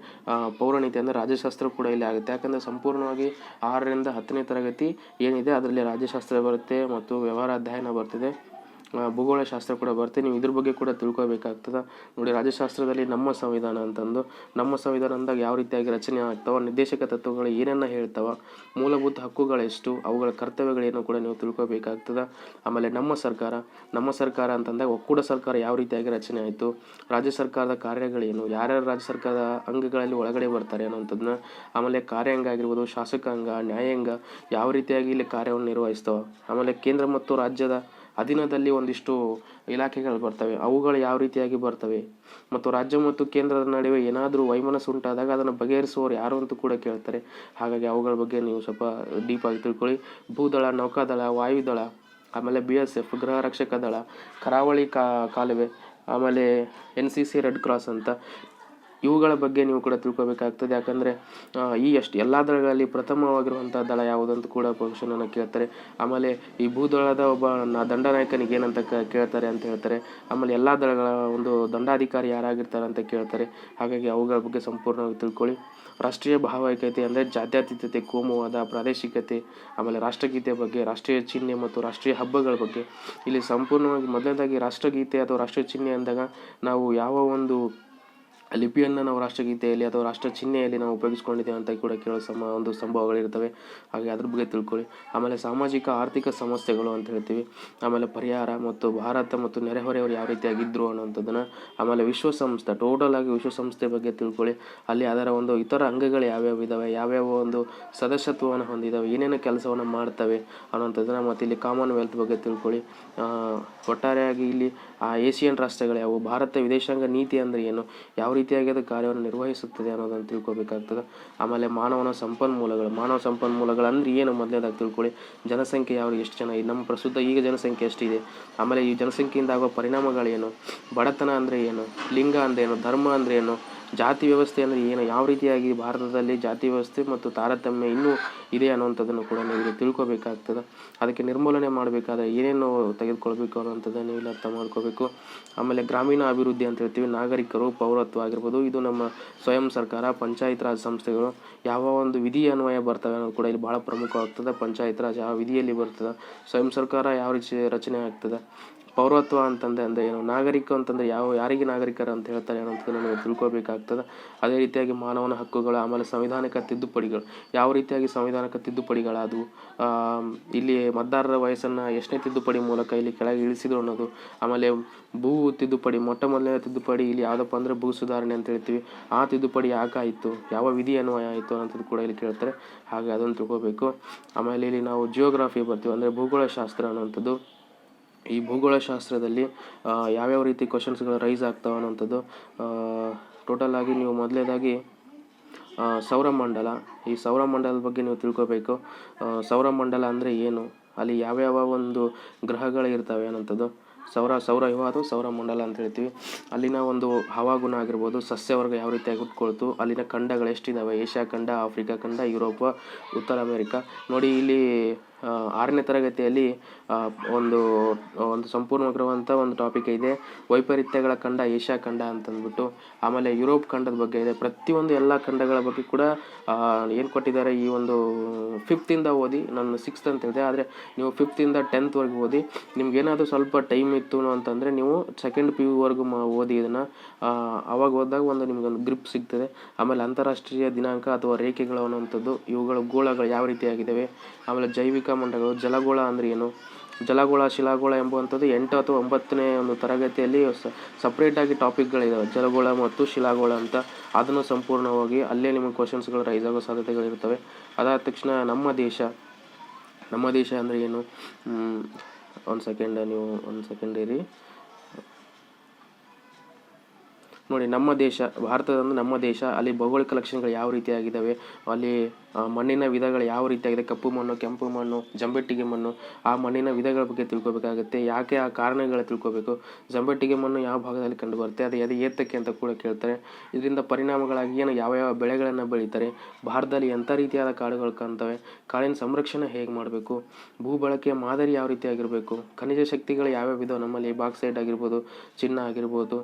ಪೌರಾಣಿತಿ ಅಂದರೆ ರಾಜ್ಯಶಾಸ್ತ್ರ ಕೂಡ ಇಲ್ಲಿ ಆಗುತ್ತೆ. ಯಾಕಂದರೆ ಸಂಪೂರ್ಣವಾಗಿ 6ರಿಂದ 10ನೇ ತರಗತಿ ಏನಿದೆ ಅದರಲ್ಲಿ ರಾಜ್ಯಶಾಸ್ತ್ರ ಬರುತ್ತೆ ಮತ್ತು ವ್ಯವಹಾರ ಅಧ್ಯಯನ ಬರ್ತಿದೆ, ಭೂಗೋಳಶಾಸ್ತ್ರ ಕೂಡ ಬರುತ್ತೆ. ನೀವು ಇದ್ರ ಬಗ್ಗೆ ಕೂಡ ತಿಳ್ಕೊಬೇಕಾಗ್ತದೆ. ನೋಡಿ ರಾಜ್ಯಶಾಸ್ತ್ರದಲ್ಲಿ ನಮ್ಮ ಸಂವಿಧಾನ ಅಂತಂದು, ನಮ್ಮ ಸಂವಿಧಾನ ಅಂದಾಗ ಯಾವ ರೀತಿಯಾಗಿ ರಚನೆ ಆಗ್ತಾವ, ನಿರ್ದೇಶಕ ತತ್ವಗಳು ಏನನ್ನ ಹೇಳ್ತಾವ, ಮೂಲಭೂತ ಹಕ್ಕುಗಳೆಷ್ಟು, ಅವುಗಳ ಕರ್ತವ್ಯಗಳೇನು ಕೂಡ ನೀವು ತಿಳ್ಕೊಬೇಕಾಗ್ತದೆ. ಆಮೇಲೆ ನಮ್ಮ ಸರ್ಕಾರ ಅಂತಂದಾಗ ಒಕ್ಕೂಟ ಸರ್ಕಾರ ಯಾವ ರೀತಿಯಾಗಿ ರಚನೆ ಆಯಿತು, ರಾಜ್ಯ ಸರ್ಕಾರದ ಕಾರ್ಯಗಳೇನು, ಯಾರ್ಯಾರು ರಾಜ್ಯ ಸರ್ಕಾರದ ಅಂಗಗಳಲ್ಲಿ ಒಳಗಡೆ ಬರ್ತಾರೆ ಅನ್ನೋಂಥದ್ದನ್ನ, ಆಮೇಲೆ ಕಾರ್ಯಾಂಗ ಆಗಿರ್ಬೋದು, ಶಾಸಕಾಂಗ, ನ್ಯಾಯಾಂಗ ಯಾವ ರೀತಿಯಾಗಿ ಇಲ್ಲಿ ಕಾರ್ಯವನ್ನು ನಿರ್ವಹಿಸ್ತಾವ, ಆಮೇಲೆ ಕೇಂದ್ರ ಮತ್ತು ರಾಜ್ಯದ ಅಧೀನದಲ್ಲಿ ಒಂದಿಷ್ಟು ಇಲಾಖೆಗಳು ಬರ್ತವೆ, ಅವುಗಳು ಯಾವ ರೀತಿಯಾಗಿ ಬರ್ತವೆ, ಮತ್ತು ರಾಜ್ಯ ಮತ್ತು ಕೇಂದ್ರದ ನಡುವೆ ಏನಾದರೂ ವೈಮನಸ್ಸು ಉಂಟಾದಾಗ ಅದನ್ನು ಬಗೆಹರಿಸುವವರು ಯಾರು ಅಂತ ಕೂಡ ಕೇಳ್ತಾರೆ. ಹಾಗಾಗಿ ಅವುಗಳ ಬಗ್ಗೆ ನೀವು ಸ್ವಲ್ಪ ಡೀಪಾಗಿ ತಿಳ್ಕೊಳ್ಳಿ. ಭೂದಳ, ನೌಕಾದಳ, ವಾಯುದಳ, ಆಮೇಲೆ BSF, ಗೃಹ ರಕ್ಷಕ ದಳ, ಕರಾವಳಿ ಕಾಲುವೆ, ಆಮೇಲೆ NCC, ರೆಡ್ ಕ್ರಾಸ್ ಅಂತ ಇವುಗಳ ಬಗ್ಗೆ ನೀವು ಕೂಡ ತಿಳ್ಕೊಬೇಕಾಗ್ತದೆ. ಯಾಕಂದರೆ ಎಲ್ಲ ದಳಗಳಲ್ಲಿ ಪ್ರಥಮವಾಗಿರುವಂಥ ದಳ ಯಾವುದಂತ ಕೂಡ ಕ್ವಶನನ್ನು ಕೇಳ್ತಾರೆ. ಆಮೇಲೆ ಈ ಭೂದಳದ ಒಬ್ಬ ದಂಡನಾಯಕನಿಗೆ ಏನಂತ ಕೇಳ್ತಾರೆ ಅಂತ ಹೇಳ್ತಾರೆ. ಆಮೇಲೆ ಎಲ್ಲ ದಳಗಳ ಒಂದು ದಂಡಾಧಿಕಾರಿ ಯಾರಾಗಿರ್ತಾರೆ ಅಂತ ಕೇಳ್ತಾರೆ. ಹಾಗಾಗಿ ಅವುಗಳ ಬಗ್ಗೆ ಸಂಪೂರ್ಣವಾಗಿ ತಿಳ್ಕೊಳ್ಳಿ. ರಾಷ್ಟ್ರೀಯ ಭಾವೈಕ್ಯತೆ ಅಂದರೆ ಜಾತ್ಯತೀತತೆ, ಕೋಮುವಾದ, ಪ್ರಾದೇಶಿಕತೆ, ಆಮೇಲೆ ರಾಷ್ಟ್ರಗೀತೆ ಬಗ್ಗೆ, ರಾಷ್ಟ್ರೀಯ ಚಿಹ್ನೆ ಮತ್ತು ರಾಷ್ಟ್ರೀಯ ಹಬ್ಬಗಳ ಬಗ್ಗೆ ಇಲ್ಲಿ ಸಂಪೂರ್ಣವಾಗಿ ಮೊದಲನೇದಾಗಿ ರಾಷ್ಟ್ರಗೀತೆ ಅಥವಾ ರಾಷ್ಟ್ರೀಯ ಚಿಹ್ನೆ ಅಂದಾಗ ನಾವು ಯಾವ ಒಂದು ಲಿಪಿಯನ್ನು ನಾವು ರಾಷ್ಟ್ರಗೀತೆಯಲ್ಲಿ ಅಥವಾ ರಾಷ್ಟ್ರ ಚಿಹ್ನೆಯಲ್ಲಿ ನಾವು ಉಪಯೋಗಿಸ್ಕೊಂಡಿದ್ದೇವೆ ಅಂತ ಕೂಡ ಕೇಳೋ ಒಂದು ಸಂಭವಗಳಿರ್ತವೆ. ಹಾಗೆ ಅದ್ರ ಬಗ್ಗೆ ತಿಳ್ಕೊಳ್ಳಿ. ಆಮೇಲೆ ಸಾಮಾಜಿಕ ಆರ್ಥಿಕ ಸಮಸ್ಯೆಗಳು ಅಂತ ಹೇಳ್ತೀವಿ, ಆಮೇಲೆ ಪರಿಹಾರ ಮತ್ತು ಭಾರತ ಮತ್ತು ನೆರೆಹೊರೆಯವರು ಯಾವ ರೀತಿಯಾಗಿದ್ದರು ಅನ್ನೋಂಥದ್ದನ್ನು, ಆಮೇಲೆ ವಿಶ್ವಸಂಸ್ಥೆ ಟೋಟಲ್ ಆಗಿ ವಿಶ್ವಸಂಸ್ಥೆ ಬಗ್ಗೆ ತಿಳ್ಕೊಳ್ಳಿ. ಅಲ್ಲಿ ಅದರ ಒಂದು ಇತರ ಅಂಗಗಳು ಯಾವ್ಯಾವ ಇದ್ದಾವೆ, ಯಾವ್ಯಾವ ಒಂದು ಸದಸ್ಯತ್ವವನ್ನು ಹೊಂದಿದ್ದಾವೆ, ಏನೇನು ಕೆಲಸವನ್ನು ಮಾಡ್ತವೆ ಅನ್ನೋಂಥದ್ದನ್ನು, ಮತ್ತು ಇಲ್ಲಿ ಕಾಮನ್ವೆಲ್ತ್ ಬಗ್ಗೆ ತಿಳ್ಕೊಳ್ಳಿ. ಒಟ್ಟಾರೆಯಾಗಿ ಇಲ್ಲಿ ಏಷಿಯನ್ ರಾಷ್ಟ್ರಗಳು ಯಾವುವು, ಭಾರತ ವಿದೇಶಾಂಗ ನೀತಿ ಅಂದರೆ ಏನು, ಯಾವ ರೀತಿಯಾಗಿ ಅದು ಕಾರ್ಯವನ್ನು ನಿರ್ವಹಿಸುತ್ತದೆ ಅನ್ನೋದನ್ನು ತಿಳ್ಕೊಬೇಕಾಗ್ತದೆ. ಆಮೇಲೆ ಮಾನವ ಸಂಪನ್ಮೂಲಗಳು ಅಂದರೆ ಏನು ಮೊದಲೇದಾಗಿ ತಿಳ್ಕೊಳ್ಳಿ. ಜನಸಂಖ್ಯೆ ಎಷ್ಟು ಜನ, ನಮ್ಮ ಪ್ರಸ್ತುತ ಈಗ ಜನಸಂಖ್ಯೆ ಎಷ್ಟಿದೆ, ಆಮೇಲೆ ಈ ಜನಸಂಖ್ಯೆಯಿಂದ ಆಗುವ ಪರಿಣಾಮಗಳೇನು, ಬಡತನ ಅಂದರೆ ಏನು, ಲಿಂಗ ಅಂದ್ರೇನು, ಧರ್ಮ ಅಂದರೆ ಏನು, ಜಾತಿ ವ್ಯವಸ್ಥೆ ಅಂದರೆ ಏನು, ಯಾವ ರೀತಿಯಾಗಿ ಭಾರತದಲ್ಲಿ ಜಾತಿ ವ್ಯವಸ್ಥೆ ಮತ್ತು ತಾರತಮ್ಯ ಇನ್ನೂ ಇದೆ ಅನ್ನುವಂಥದ್ದನ್ನು ಕೂಡ ನೀವು ತಿಳ್ಕೊಬೇಕಾಗ್ತದೆ. ಅದಕ್ಕೆ ನಿರ್ಮೂಲನೆ ಮಾಡಬೇಕಾದ್ರೆ ಏನೇನು ತೆಗೆದುಕೊಳ್ಬೇಕು ಅನ್ನೋಂಥದ್ದನ್ನು ನೀವು ಇಲ್ಲಿ ಅರ್ಥ ಮಾಡ್ಕೋಬೇಕು. ಆಮೇಲೆ ಗ್ರಾಮೀಣ ಅಭಿವೃದ್ಧಿ ಅಂತ ಹೇಳ್ತೀವಿ. ನಾಗರಿಕರು, ಪೌರತ್ವ ಆಗಿರ್ಬೋದು, ಇದು ನಮ್ಮ ಸ್ವಯಂ ಸರ್ಕಾರ, ಪಂಚಾಯತ್ ರಾಜ್ ಸಂಸ್ಥೆಗಳು ಯಾವ ಒಂದು ವಿಧಿ ಅನ್ವಯ ಬರ್ತವೆ ಅನ್ನೋದು ಕೂಡ ಇಲ್ಲಿ ಭಾಳ ಪ್ರಮುಖವಾಗ್ತದೆ. ಪಂಚಾಯತ್ ರಾಜ್ ಯಾವ ವಿಧಿಯಲ್ಲಿ ಬರ್ತದೆ, ಸ್ವಯಂ ಸರ್ಕಾರ ಯಾವ ರೀತಿ ರಚನೆ ಆಗ್ತದೆ, ಪೌರತ್ವ ಅಂದರೆ ಏನು, ನಾಗರಿಕ ಅಂತಂದರೆ ಯಾರಿಗೆ ನಾಗರಿಕರು ಅಂತ ಹೇಳ್ತಾರೆ ಅನ್ನೋಂಥದ್ದನ್ನು ನೀವು ತಿಳ್ಕೊಬೇಕಾಗ್ತದೆ. ಅದೇ ರೀತಿಯಾಗಿ ಮಾನವನ ಹಕ್ಕುಗಳು, ಆಮೇಲೆ ಸಂವಿಧಾನಿಕ ತಿದ್ದುಪಡಿಗಳು ಯಾವ ರೀತಿಯಾಗಿ ಸಂವಿಧಾನಿಕ ತಿದ್ದುಪಡಿಗಳಾದವು, ಇಲ್ಲಿ ಮತದಾರರ ವಯಸ್ಸನ್ನು ಎಷ್ಟನೇ ತಿದ್ದುಪಡಿ ಮೂಲಕ ಇಲ್ಲಿ ಕೆಳಗೆ ಇಳಿಸಿದ್ರು ಅನ್ನೋದು, ಆಮೇಲೆ ಭೂ ತಿದ್ದುಪಡಿ, ಮೊದಲನೇ ತಿದ್ದುಪಡಿ ಇಲ್ಲಿ ಯಾವುದಪ್ಪ ಅಂದರೆ ಭೂ ಸುಧಾರಣೆ ಅಂತ ಹೇಳ್ತೀವಿ. ಆ ತಿದ್ದುಪಡಿ ಯಾಕಾಯಿತು, ಯಾವ ವಿಧಿ ಅನ್ವಯ ಆಯಿತು ಅನ್ನೋದು ಕೂಡ ಇಲ್ಲಿ ಕೇಳ್ತಾರೆ. ಹಾಗೆ ಅದನ್ನು ತಿಳ್ಕೊಬೇಕು. ಆಮೇಲೆ ಇಲ್ಲಿ ನಾವು ಜಿಯೋಗ್ರಫಿ ಬರ್ತೀವಿ ಅಂದರೆ ಭೂಗೋಳಶಾಸ್ತ್ರ ಅನ್ನೋಂಥದ್ದು. ಈ ಭೂಗೋಳಶಾಸ್ತ್ರದಲ್ಲಿ ಯಾವ್ಯಾವ ರೀತಿ ಕ್ವಶನ್ಸ್ಗಳು ರೈಸ್ ಆಗ್ತಾವೆ ಅನ್ನೋಂಥದ್ದು ಟೋಟಲ್ ಆಗಿ ನೀವು ಮೊದಲನೇದಾಗಿ ಸೌರಮಂಡಲ, ಈ ಸೌರಮಂಡಲದ ಬಗ್ಗೆ ನೀವು ತಿಳ್ಕೊಬೇಕು. ಸೌರಮಂಡಲ ಅಂದರೆ ಏನು, ಅಲ್ಲಿ ಯಾವ್ಯಾವ ಒಂದು ಗ್ರಹಗಳು ಇರ್ತವೆ ಅನ್ನೋಂಥದ್ದು. ಸೌರವ್ಯೂಹ ಅಥವಾ ಸೌರಮಂಡಲ ಅಂತ ಹೇಳ್ತೀವಿ. ಅಲ್ಲಿನ ಒಂದು ಹವಾಗುಣ ಆಗಿರ್ಬೋದು, ಸಸ್ಯವರ್ಗ ಯಾವ ರೀತಿಯಾಗಿ ಹುಟ್ಕೊಳ್ತು, ಅಲ್ಲಿನ ಖಂಡಗಳು ಎಷ್ಟಿದ್ದಾವೆ, ಏಷ್ಯಾ ಖಂಡ, ಆಫ್ರಿಕಾ ಖಂಡ, ಯುರೋಪ, ಉತ್ತರ ಅಮೇರಿಕಾ. ನೋಡಿ ಇಲ್ಲಿ 6ನೇ ತರಗತಿಯಲ್ಲಿ ಒಂದು ಸಂಪೂರ್ಣವಾಗಿರುವಂಥ ಒಂದು ಟಾಪಿಕ್ ಇದೆ, ವೈಪರೀತ್ಯಗಳ ಖಂಡ ಏಷ್ಯಾ ಖಂಡ ಅಂತಂದ್ಬಿಟ್ಟು. ಆಮೇಲೆ ಯುರೋಪ್ ಖಂಡದ ಬಗ್ಗೆ ಇದೆ. ಪ್ರತಿಯೊಂದು ಎಲ್ಲ ಖಂಡಗಳ ಬಗ್ಗೆ ಕೂಡ ಏನು ಕೊಟ್ಟಿದ್ದಾರೆ, ಈ ಒಂದು 5th ಓದಿ. ನಾನು 6th ಅಂತ ಹೇಳಿದೆ, ಆದರೆ ನೀವು 5th 10th ಓದಿ. ನಿಮ್ಗೇನಾದರೂ ಸ್ವಲ್ಪ ಟೈಮ್ ಇತ್ತು ಅಂತಂದರೆ ನೀವು 2nd PU ಓದಿ ಇದನ್ನು. ಅವಾಗ ಓದಿದಾಗ ನಿಮಗೊಂದು ಗ್ರಿಪ್ ಸಿಗ್ತದೆ. ಆಮೇಲೆ ಅಂತಾರಾಷ್ಟ್ರೀಯ ದಿನಾಂಕ ಅಥವಾ ರೇಖೆಗಳು ಅನ್ನುವಂಥದ್ದು, ಇವುಗಳ ಗೋಳಗಳು ಯಾವ ರೀತಿಯಾಗಿದ್ದಾವೆ, ಆಮೇಲೆ ಜೈವಿಕ ಮಂಡಲಗಳು, ಜಲಗೋಳ ಅಂದರೆ ಏನು, ಜಲಗೋಳ ಶಿಲಾಗೋಳ ಎಂಬುವಂಥದ್ದು 8 ಅಥವಾ 9ನೇ ಒಂದು ತರಗತಿಯಲ್ಲಿ ಸಪ್ರೇಟಾಗಿ ಟಾಪಿಕ್ಗಳಿದ್ದಾವೆ, ಜಲಗೋಳ ಮತ್ತು ಶಿಲಾಗೋಳ ಅಂತ. ಅದನ್ನು ಸಂಪೂರ್ಣವಾಗಿ ಅಲ್ಲೇ ನಿಮಗೆ ಕ್ವಶನ್ಸ್ಗಳು ರೈಸ್ ಆಗೋ ಸಾಧ್ಯತೆಗಳಿರ್ತವೆ. ಅದಾದ ತಕ್ಷಣ ನಮ್ಮ ದೇಶ ಅಂದರೆ ಏನು, ಒಂದು ಸೆಕೆಂಡ್ ಇರಿ ನೋಡಿ. ನಮ್ಮ ದೇಶ, ಭಾರತದಂದು ನಮ್ಮ ದೇಶ, ಅಲ್ಲಿ ಭೌಗೋಳಿಕ ಲಕ್ಷಣಗಳು ಯಾವ ರೀತಿಯಾಗಿದ್ದಾವೆ, ಅಲ್ಲಿ ಮಣ್ಣಿನ ವಿಧಗಳು ಯಾವ ರೀತಿಯಾಗಿದೆ, ಕಪ್ಪು ಮಣ್ಣು, ಕೆಂಪು ಮಣ್ಣು, ಜಂಬೆಟ್ಟಿಗೆ ಮಣ್ಣು, ಆ ಮಣ್ಣಿನ ವಿಧಗಳ ಬಗ್ಗೆ ತಿಳ್ಕೊಬೇಕಾಗುತ್ತೆ. ಯಾಕೆ ಆ ಕಾರಣಗಳ ತಿಳ್ಕೊಬೇಕು. ಜಂಬೆಟ್ಟಿಗೆ ಮಣ್ಣು ಯಾವ ಭಾಗದಲ್ಲಿ ಕಂಡುಬರುತ್ತೆ, ಅದು ಏತಕ್ಕೆ ಅಂತ ಕೂಡ ಕೇಳ್ತಾರೆ. ಇದರಿಂದ ಪರಿಣಾಮಗಳಾಗಿ ಏನು ಯಾವ ಬೆಳೆಗಳನ್ನು ಬೆಳೀತಾರೆ, ಭಾರತದಲ್ಲಿ ಎಂಥ ರೀತಿಯಾದ ಕಾಡುಗಳು ಕಾಣ್ತವೆ, ಕಾಡಿನ ಸಂರಕ್ಷಣೆ ಹೇಗೆ ಮಾಡಬೇಕು, ಭೂ ಬಳಕೆಯ ಮಾದರಿ ಯಾವ ರೀತಿಯಾಗಿರಬೇಕು, ಖನಿಜ ಶಕ್ತಿಗಳು ಯಾವ್ಯಾವ ಇದಾವೆ ನಮ್ಮಲ್ಲಿ, ಬಾಕ್ಸೈಟ್ ಆಗಿರ್ಬೋದು, ಚಿನ್ನ ಆಗಿರ್ಬೋದು,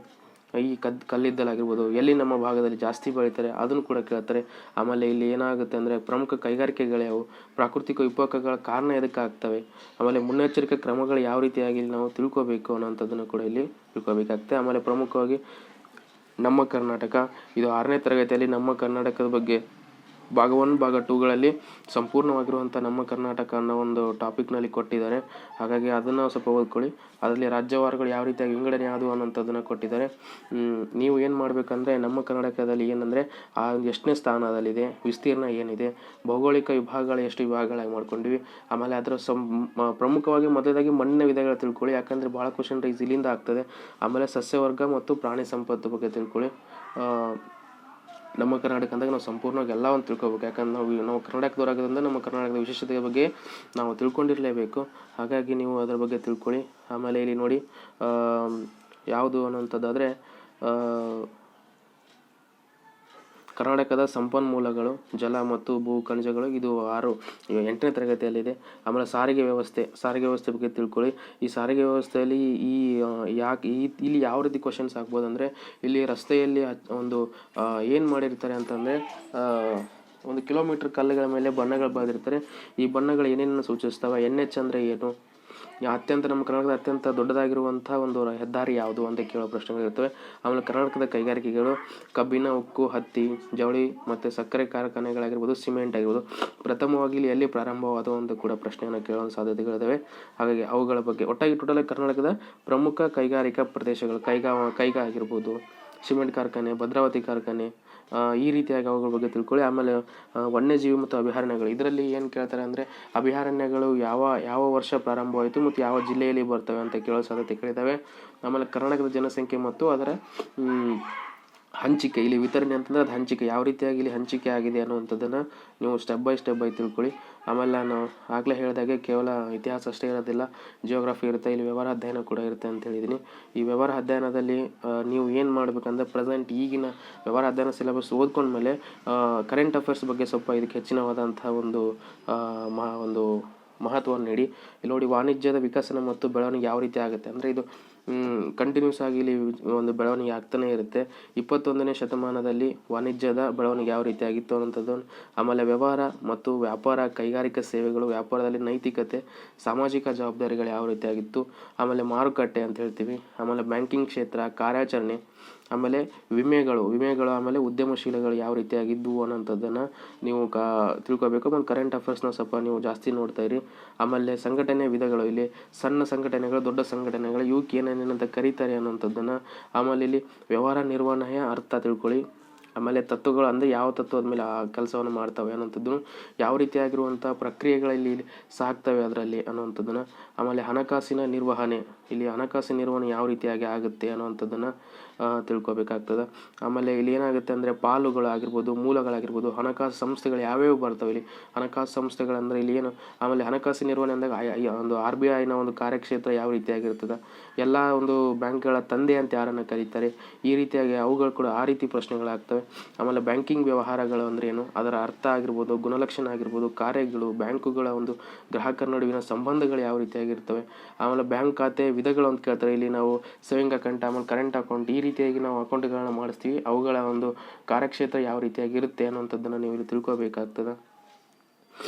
ಈ ಕಲ್ಲಿದ್ದಲಾಗಿರ್ಬೋದು, ಎಲ್ಲಿ ನಮ್ಮ ಭಾಗದಲ್ಲಿ ಜಾಸ್ತಿ ಬೆಳೀತಾರೆ ಅದನ್ನು ಕೂಡ ಕೇಳ್ತಾರೆ. ಆಮೇಲೆ ಇಲ್ಲಿ ಏನಾಗುತ್ತೆ ಅಂದರೆ ಪ್ರಮುಖ ಕೈಗಾರಿಕೆಗಳ್ಯಾವು, ಪ್ರಾಕೃತಿಕ ವಿಕೋಪಗಳ ಕಾರಣ ಎದಕ್ಕೆ ಆಗ್ತವೆ, ಆಮೇಲೆ ಮುನ್ನೆಚ್ಚರಿಕೆ ಕ್ರಮಗಳು ಯಾವ ರೀತಿಯಾಗಿ ನಾವು ತಿಳ್ಕೊಬೇಕು ಅನ್ನೋಂಥದ್ದನ್ನು ಕೂಡ ಇಲ್ಲಿ ತಿಳ್ಕೊಬೇಕಾಗ್ತದೆ. ಆಮೇಲೆ ಪ್ರಮುಖವಾಗಿ ನಮ್ಮ ಕರ್ನಾಟಕ, ಇದು 6ನೇ ತರಗತಿಯಲ್ಲಿ ನಮ್ಮ ಕರ್ನಾಟಕದ ಬಗ್ಗೆ ಭಾಗ 1 ಭಾಗ 2ಗಳಲ್ಲಿ ಸಂಪೂರ್ಣವಾಗಿರುವಂಥ ನಮ್ಮ ಕರ್ನಾಟಕ ಅನ್ನೋ ಒಂದು ಟಾಪಿಕ್ನಲ್ಲಿ ಕೊಟ್ಟಿದ್ದಾರೆ. ಹಾಗಾಗಿ ಅದನ್ನು ಸ್ವಲ್ಪ ಓದ್ಕೊಳ್ಳಿ. ಅದರಲ್ಲಿ ರಾಜ್ಯವಾರಗಳು ಯಾವ ರೀತಿಯಾಗಿ ವಿಂಗಡಣೆ ಆದವು ಅನ್ನೋಂಥದ್ದನ್ನು ಕೊಟ್ಟಿದ್ದಾರೆ. ನೀವು ಏನು ಮಾಡಬೇಕಂದ್ರೆ ನಮ್ಮ ಕರ್ನಾಟಕದಲ್ಲಿ ಏನಂದರೆ ಎಷ್ಟನೇ ಸ್ಥಾನದಲ್ಲಿದೆ, ವಿಸ್ತೀರ್ಣ ಏನಿದೆ, ಭೌಗೋಳಿಕ ವಿಭಾಗಗಳು ಎಷ್ಟು ವಿಭಾಗಗಳಾಗಿ ಮಾಡ್ಕೊಂಡಿವಿ, ಆಮೇಲೆ ಅದರ ಪ್ರಮುಖವಾಗಿ ಮೊದಲಾಗಿ ಮಣ್ಣಿನ ವಿಧಗಳು ತಿಳ್ಕೊಳ್ಳಿ, ಯಾಕಂದರೆ ಭಾಳ ಕ್ವಶನ್ ರೈಸ್ ಇಲ್ಲಿಂದ ಆಗ್ತದೆ. ಆಮೇಲೆ ಸಸ್ಯವರ್ಗ ಮತ್ತು ಪ್ರಾಣಿ ಸಂಪತ್ತು ಬಗ್ಗೆ ತಿಳ್ಕೊಳ್ಳಿ. ನಮ್ಮ ಕರ್ನಾಟಕ ಅಂದಾಗ ನಾವು ಸಂಪೂರ್ಣವಾಗಿ ಎಲ್ಲ ಒಂದು ತಿಳ್ಕೊಬೇಕು, ಯಾಕಂದ್ರೆ ನಾವು ಕರ್ನಾಟಕದವರಾಗೋದ್ರಿಂದ ನಮ್ಮ ಕರ್ನಾಟಕದ ವಿಶೇಷತೆಯ ಬಗ್ಗೆ ನಾವು ತಿಳ್ಕೊಂಡಿರಲೇಬೇಕು. ಹಾಗಾಗಿ ನೀವು ಅದರ ಬಗ್ಗೆ ತಿಳ್ಕೊಳ್ಳಿ. ಆಮೇಲೆ ಇಲ್ಲಿ ನೋಡಿ ಯಾವುದು ಅನ್ನೋಂಥದ್ದಾದರೆ ಕರ್ನಾಟಕದ ಸಂಪನ್ಮೂಲಗಳು, ಜಲ ಮತ್ತು ಭೂ ಖನಿಜಗಳು, ಇದು 8ನೇ ತರಗತಿಯಲ್ಲಿದೆ. ಆಮೇಲೆ ಸಾರಿಗೆ ವ್ಯವಸ್ಥೆ ಬಗ್ಗೆ ತಿಳ್ಕೊಳ್ಳಿ. ಈ ಸಾರಿಗೆ ವ್ಯವಸ್ಥೆಯಲ್ಲಿ ಇಲ್ಲಿ ಯಾವ ರೀತಿ ಕ್ವಶನ್ಸ್ ಆಗ್ಬೋದು ಅಂದರೆ, ಇಲ್ಲಿ ರಸ್ತೆಯಲ್ಲಿ ಒಂದು ಏನು ಮಾಡಿರ್ತಾರೆ ಅಂತಂದರೆ 1 ಕಿಲೋಮೀಟ್ರ್ ಕಲ್ಲುಗಳ ಮೇಲೆ ಬಣ್ಣಗಳು ಬರೆದಿರ್ತಾರೆ. ಈ ಬಣ್ಣಗಳು ಏನೇನು ಸೂಚಿಸ್ತವೆ, NH ಅಂದರೆ ಏನು, ನಮ್ಮ ಕರ್ನಾಟಕದ ಅತ್ಯಂತ ದೊಡ್ಡದಾಗಿರುವಂಥ ಒಂದು ಹೆದ್ದಾರಿ ಯಾವುದು ಅಂತ ಕೇಳೋ ಪ್ರಶ್ನೆಗಳಿರ್ತವೆ. ಆಮೇಲೆ ಕರ್ನಾಟಕದ ಕೈಗಾರಿಕೆಗಳು, ಕಬ್ಬಿಣ, ಉಕ್ಕು, ಹತ್ತಿ, ಜವಳಿ ಮತ್ತು ಸಕ್ಕರೆ ಕಾರ್ಖಾನೆಗಳಾಗಿರ್ಬೋದು, ಸಿಮೆಂಟ್ ಆಗಿರ್ಬೋದು, ಪ್ರಥಮವಾಗಿ ಇಲ್ಲಿ ಎಲ್ಲಿ ಪ್ರಾರಂಭವಾದವು ಅಂತ ಕೂಡ ಪ್ರಶ್ನೆಯನ್ನು ಕೇಳೋ ಸಾಧ್ಯತೆಗಳಿದ್ದಾವೆ. ಹಾಗಾಗಿ ಅವುಗಳ ಬಗ್ಗೆ ಒಟ್ಟಾಗಿ ಟೋಟಲ್ ಕರ್ನಾಟಕದ ಪ್ರಮುಖ ಕೈಗಾರಿಕಾ ಪ್ರದೇಶಗಳು, ಕೈಗಾ ಆಗಿರ್ಬೋದು, ಸಿಮೆಂಟ್ ಕಾರ್ಖಾನೆ, ಭದ್ರಾವತಿ ಕಾರ್ಖಾನೆ, ಈ ರೀತಿಯಾಗಿ ಅವುಗಳ ಬಗ್ಗೆ ತಿಳ್ಕೊಳ್ಳಿ. ಆಮೇಲೆ ವನ್ಯಜೀವಿ ಮತ್ತು ಅಭಯಾರಣ್ಯಗಳು, ಇದರಲ್ಲಿ ಏನು ಕೇಳ್ತಾರೆ ಅಂದರೆ ಅಭಯಾರಣ್ಯಗಳು ಯಾವ ವರ್ಷ ಪ್ರಾರಂಭವಾಯಿತು ಮತ್ತು ಯಾವ ಜಿಲ್ಲೆಯಲ್ಲಿ ಬರ್ತವೆ ಅಂತ ಕೇಳೋ ಸಾಧ್ಯತೆಗಳಿದ್ದಾವೆ. ಆಮೇಲೆ ಕರ್ನಾಟಕದ ಜನಸಂಖ್ಯೆ ಮತ್ತು ಅದರ ಹಂಚಿಕೆ, ಇಲ್ಲಿ ವಿತರಣೆ ಅಂತಂದರೆ ಅದು ಹಂಚಿಕೆ ಯಾವ ರೀತಿಯಾಗಿ ಇಲ್ಲಿ ಹಂಚಿಕೆ ಆಗಿದೆ ಅನ್ನುವಂಥದ್ದನ್ನು ನೀವು ಸ್ಟೆಪ್ ಬೈ ತಿಳ್ಕೊಳ್ಳಿ. ಆಮೇಲೆ ನಾನು ಆಗಲೇ ಹೇಳಿದಾಗೆ ಕೇವಲ ಇತಿಹಾಸ ಅಷ್ಟೇ ಇರೋದಿಲ್ಲ, ಜಿಯೋಗ್ರಫಿ ಇರುತ್ತೆ, ಇಲ್ಲಿ ವ್ಯವಹಾರ ಅಧ್ಯಯನ ಕೂಡ ಇರುತ್ತೆ ಅಂತ ಹೇಳಿದ್ದೀನಿ. ಈ ವ್ಯವಹಾರ ಅಧ್ಯಯನದಲ್ಲಿ ನೀವು ಏನು ಮಾಡಬೇಕಂದ್ರೆ ಪ್ರೆಸೆಂಟ್ ಈಗಿನ ವ್ಯವಹಾರ ಅಧ್ಯಯನ ಸಿಲೆಬಸ್ ಓದ್ಕೊಂಡ್ಮೇಲೆ ಕರೆಂಟ್ ಅಫೇರ್ಸ್ ಬಗ್ಗೆ ಸ್ವಲ್ಪ ಇದಕ್ಕೆ ಹೆಚ್ಚಿನವಾದಂಥ ಒಂದು ಮಹತ್ವವನ್ನು ನೀಡಿ. ಇಲ್ಲಿ ನೋಡಿ, ವಾಣಿಜ್ಯದ ವಿಕಸನ ಮತ್ತು ಬೆಳವಣಿಗೆ ಯಾವ ರೀತಿ ಆಗುತ್ತೆ ಅಂದರೆ ಇದು ಕಂಟಿನ್ಯೂಸ್ ಆಗಿ ಇಲ್ಲಿ ಒಂದು ಬೆಳವಣಿಗೆ ಆಗ್ತಾನೆ ಇರುತ್ತೆ. 21ನೇ ಶತಮಾನದಲ್ಲಿ ವಾಣಿಜ್ಯದ ಬೆಳವಣಿಗೆ ಯಾವ ರೀತಿ ಆಗಿತ್ತು ಅನ್ನೋಂಥದ್ದು. ಆಮೇಲೆ ವ್ಯವಹಾರ ಮತ್ತು ವ್ಯಾಪಾರ, ಕೈಗಾರಿಕಾ ಸೇವೆಗಳು, ವ್ಯಾಪಾರದಲ್ಲಿ ನೈತಿಕತೆ, ಸಾಮಾಜಿಕ ಜವಾಬ್ದಾರಿಗಳು ಯಾವ ರೀತಿ ಆಗಿತ್ತು, ಆಮೇಲೆ ಮಾರುಕಟ್ಟೆ ಅಂತ ಹೇಳ್ತೀವಿ, ಆಮೇಲೆ ಬ್ಯಾಂಕಿಂಗ್ ಕ್ಷೇತ್ರ, ಕಾರ್ಯಾಚರಣೆ, ಆಮೇಲೆ ವಿಮೆಗಳು, ಆಮೇಲೆ ಉದ್ಯಮಶೀಲಗಳು ಯಾವ ರೀತಿಯಾಗಿದ್ದವು ಅನ್ನೋಂಥದ್ದನ್ನು ನೀವು ತಿಳ್ಕೊಬೇಕು. ಮತ್ತು ಕರೆಂಟ್ ಅಫೇರ್ಸ್ನ ಸ್ವಲ್ಪ ನೀವು ಜಾಸ್ತಿ ನೋಡ್ತಾ ಇರಿ. ಆಮೇಲೆ ಸಂಘಟನೆ ವಿಧಗಳು, ಇಲ್ಲಿ ಸಣ್ಣ ಸಂಘಟನೆಗಳು, ದೊಡ್ಡ ಸಂಘಟನೆಗಳು, ಇವಕ್ಕೆ ಏನೇನಂತ ಕರೀತಾರೆ ಅನ್ನೋಂಥದ್ದನ್ನು. ಆಮೇಲೆ ಇಲ್ಲಿ ವ್ಯವಹಾರ ನಿರ್ವಹಣೆಯ ಅರ್ಥ ತಿಳ್ಕೊಳ್ಳಿ. ಆಮೇಲೆ ತತ್ವಗಳು ಅಂದರೆ ಯಾವ ತತ್ವದ ಮೇಲೆ ಆ ಕೆಲಸವನ್ನು ಮಾಡ್ತವೆ ಅನ್ನೋಂಥದ್ದನ್ನು, ಯಾವ ರೀತಿಯಾಗಿರುವಂಥ ಪ್ರಕ್ರಿಯೆಗಳಲ್ಲಿ ಸಾಗ್ತವೆ ಅದರಲ್ಲಿ ಅನ್ನೋವಂಥದ್ದನ್ನು. ಆಮೇಲೆ ಹಣಕಾಸಿನ ನಿರ್ವಹಣೆ, ಇಲ್ಲಿ ಹಣಕಾಸಿನ ನಿರ್ವಹಣೆ ಯಾವ ರೀತಿಯಾಗಿ ಆಗುತ್ತೆ ಅನ್ನೋವಂಥದ್ದನ್ನು ತಿಳ್ಕೊಬೇಕಾಗ್ತದೆ. ಆಮೇಲೆ ಇಲ್ಲಿ ಏನಾಗುತ್ತೆ ಅಂದರೆ ಪಾಲುಗಳಾಗಿರ್ಬೋದು, ಮೂಲಗಳಾಗಿರ್ಬೋದು, ಹಣಕಾಸು ಸಂಸ್ಥೆಗಳು ಯಾವ್ಯಾವ ಬರ್ತವೆ, ಇಲ್ಲಿ ಹಣಕಾಸು ಸಂಸ್ಥೆಗಳಂದರೆ ಇಲ್ಲಿ ಏನು, ಆಮೇಲೆ ಹಣಕಾಸು ನಿರ್ವಹಣೆ ಅಂದಾಗ ಒಂದು RBIನ ಒಂದು ಕಾರ್ಯಕ್ಷೇತ್ರ ಯಾವ ರೀತಿಯಾಗಿರ್ತದೆ, ಎಲ್ಲ ಒಂದು ಬ್ಯಾಂಕ್ಗಳ ತಂದೆ ಅಂತ ಯಾರನ್ನು ಕರೀತಾರೆ, ಈ ರೀತಿಯಾಗಿ ಅವುಗಳು ಕೂಡ ಆ ರೀತಿ ಪ್ರಶ್ನೆಗಳಾಗ್ತವೆ. ಆಮೇಲೆ ಬ್ಯಾಂಕಿಂಗ್ ವ್ಯವಹಾರಗಳು ಅಂದರೆ ಏನು, ಅದರ ಅರ್ಥ ಆಗಿರ್ಬೋದು, ಗುಣಲಕ್ಷಣ ಆಗಿರ್ಬೋದು, ಕಾರ್ಯಗಳು, ಬ್ಯಾಂಕುಗಳ ಒಂದು ಗ್ರಾಹಕರ ನಡುವಿನ ಸಂಬಂಧಗಳು ಯಾವ ರೀತಿಯಾಗಿರ್ತವೆ. ಆಮೇಲೆ ಬ್ಯಾಂಕ್ ಖಾತೆ ವಿಧಗಳು ಅಂತ ಕೇಳ್ತಾರೆ, ಇಲ್ಲಿ ನಾವು ಸೇವಿಂಗ್ ಅಕೌಂಟ್, ಆಮೇಲೆ ಕರೆಂಟ್ ಅಕೌಂಟ್, ಈ ರೀತಿಯಾಗಿ ನಾವು ಅಕೌಂಟ್ಗಳನ್ನ ಮಾಡಿಸ್ತೀವಿ, ಅವುಗಳ ಒಂದು ಕಾರ್ಯಕ್ಷೇತ್ರ ಯಾವ ರೀತಿಯಾಗಿರುತ್ತೆ ಅನ್ನೋಂಥದ್ದನ್ನು ನೀವು ಇಲ್ಲಿ ತಿಳ್ಕೊಬೇಕಾಗ್ತದೆ.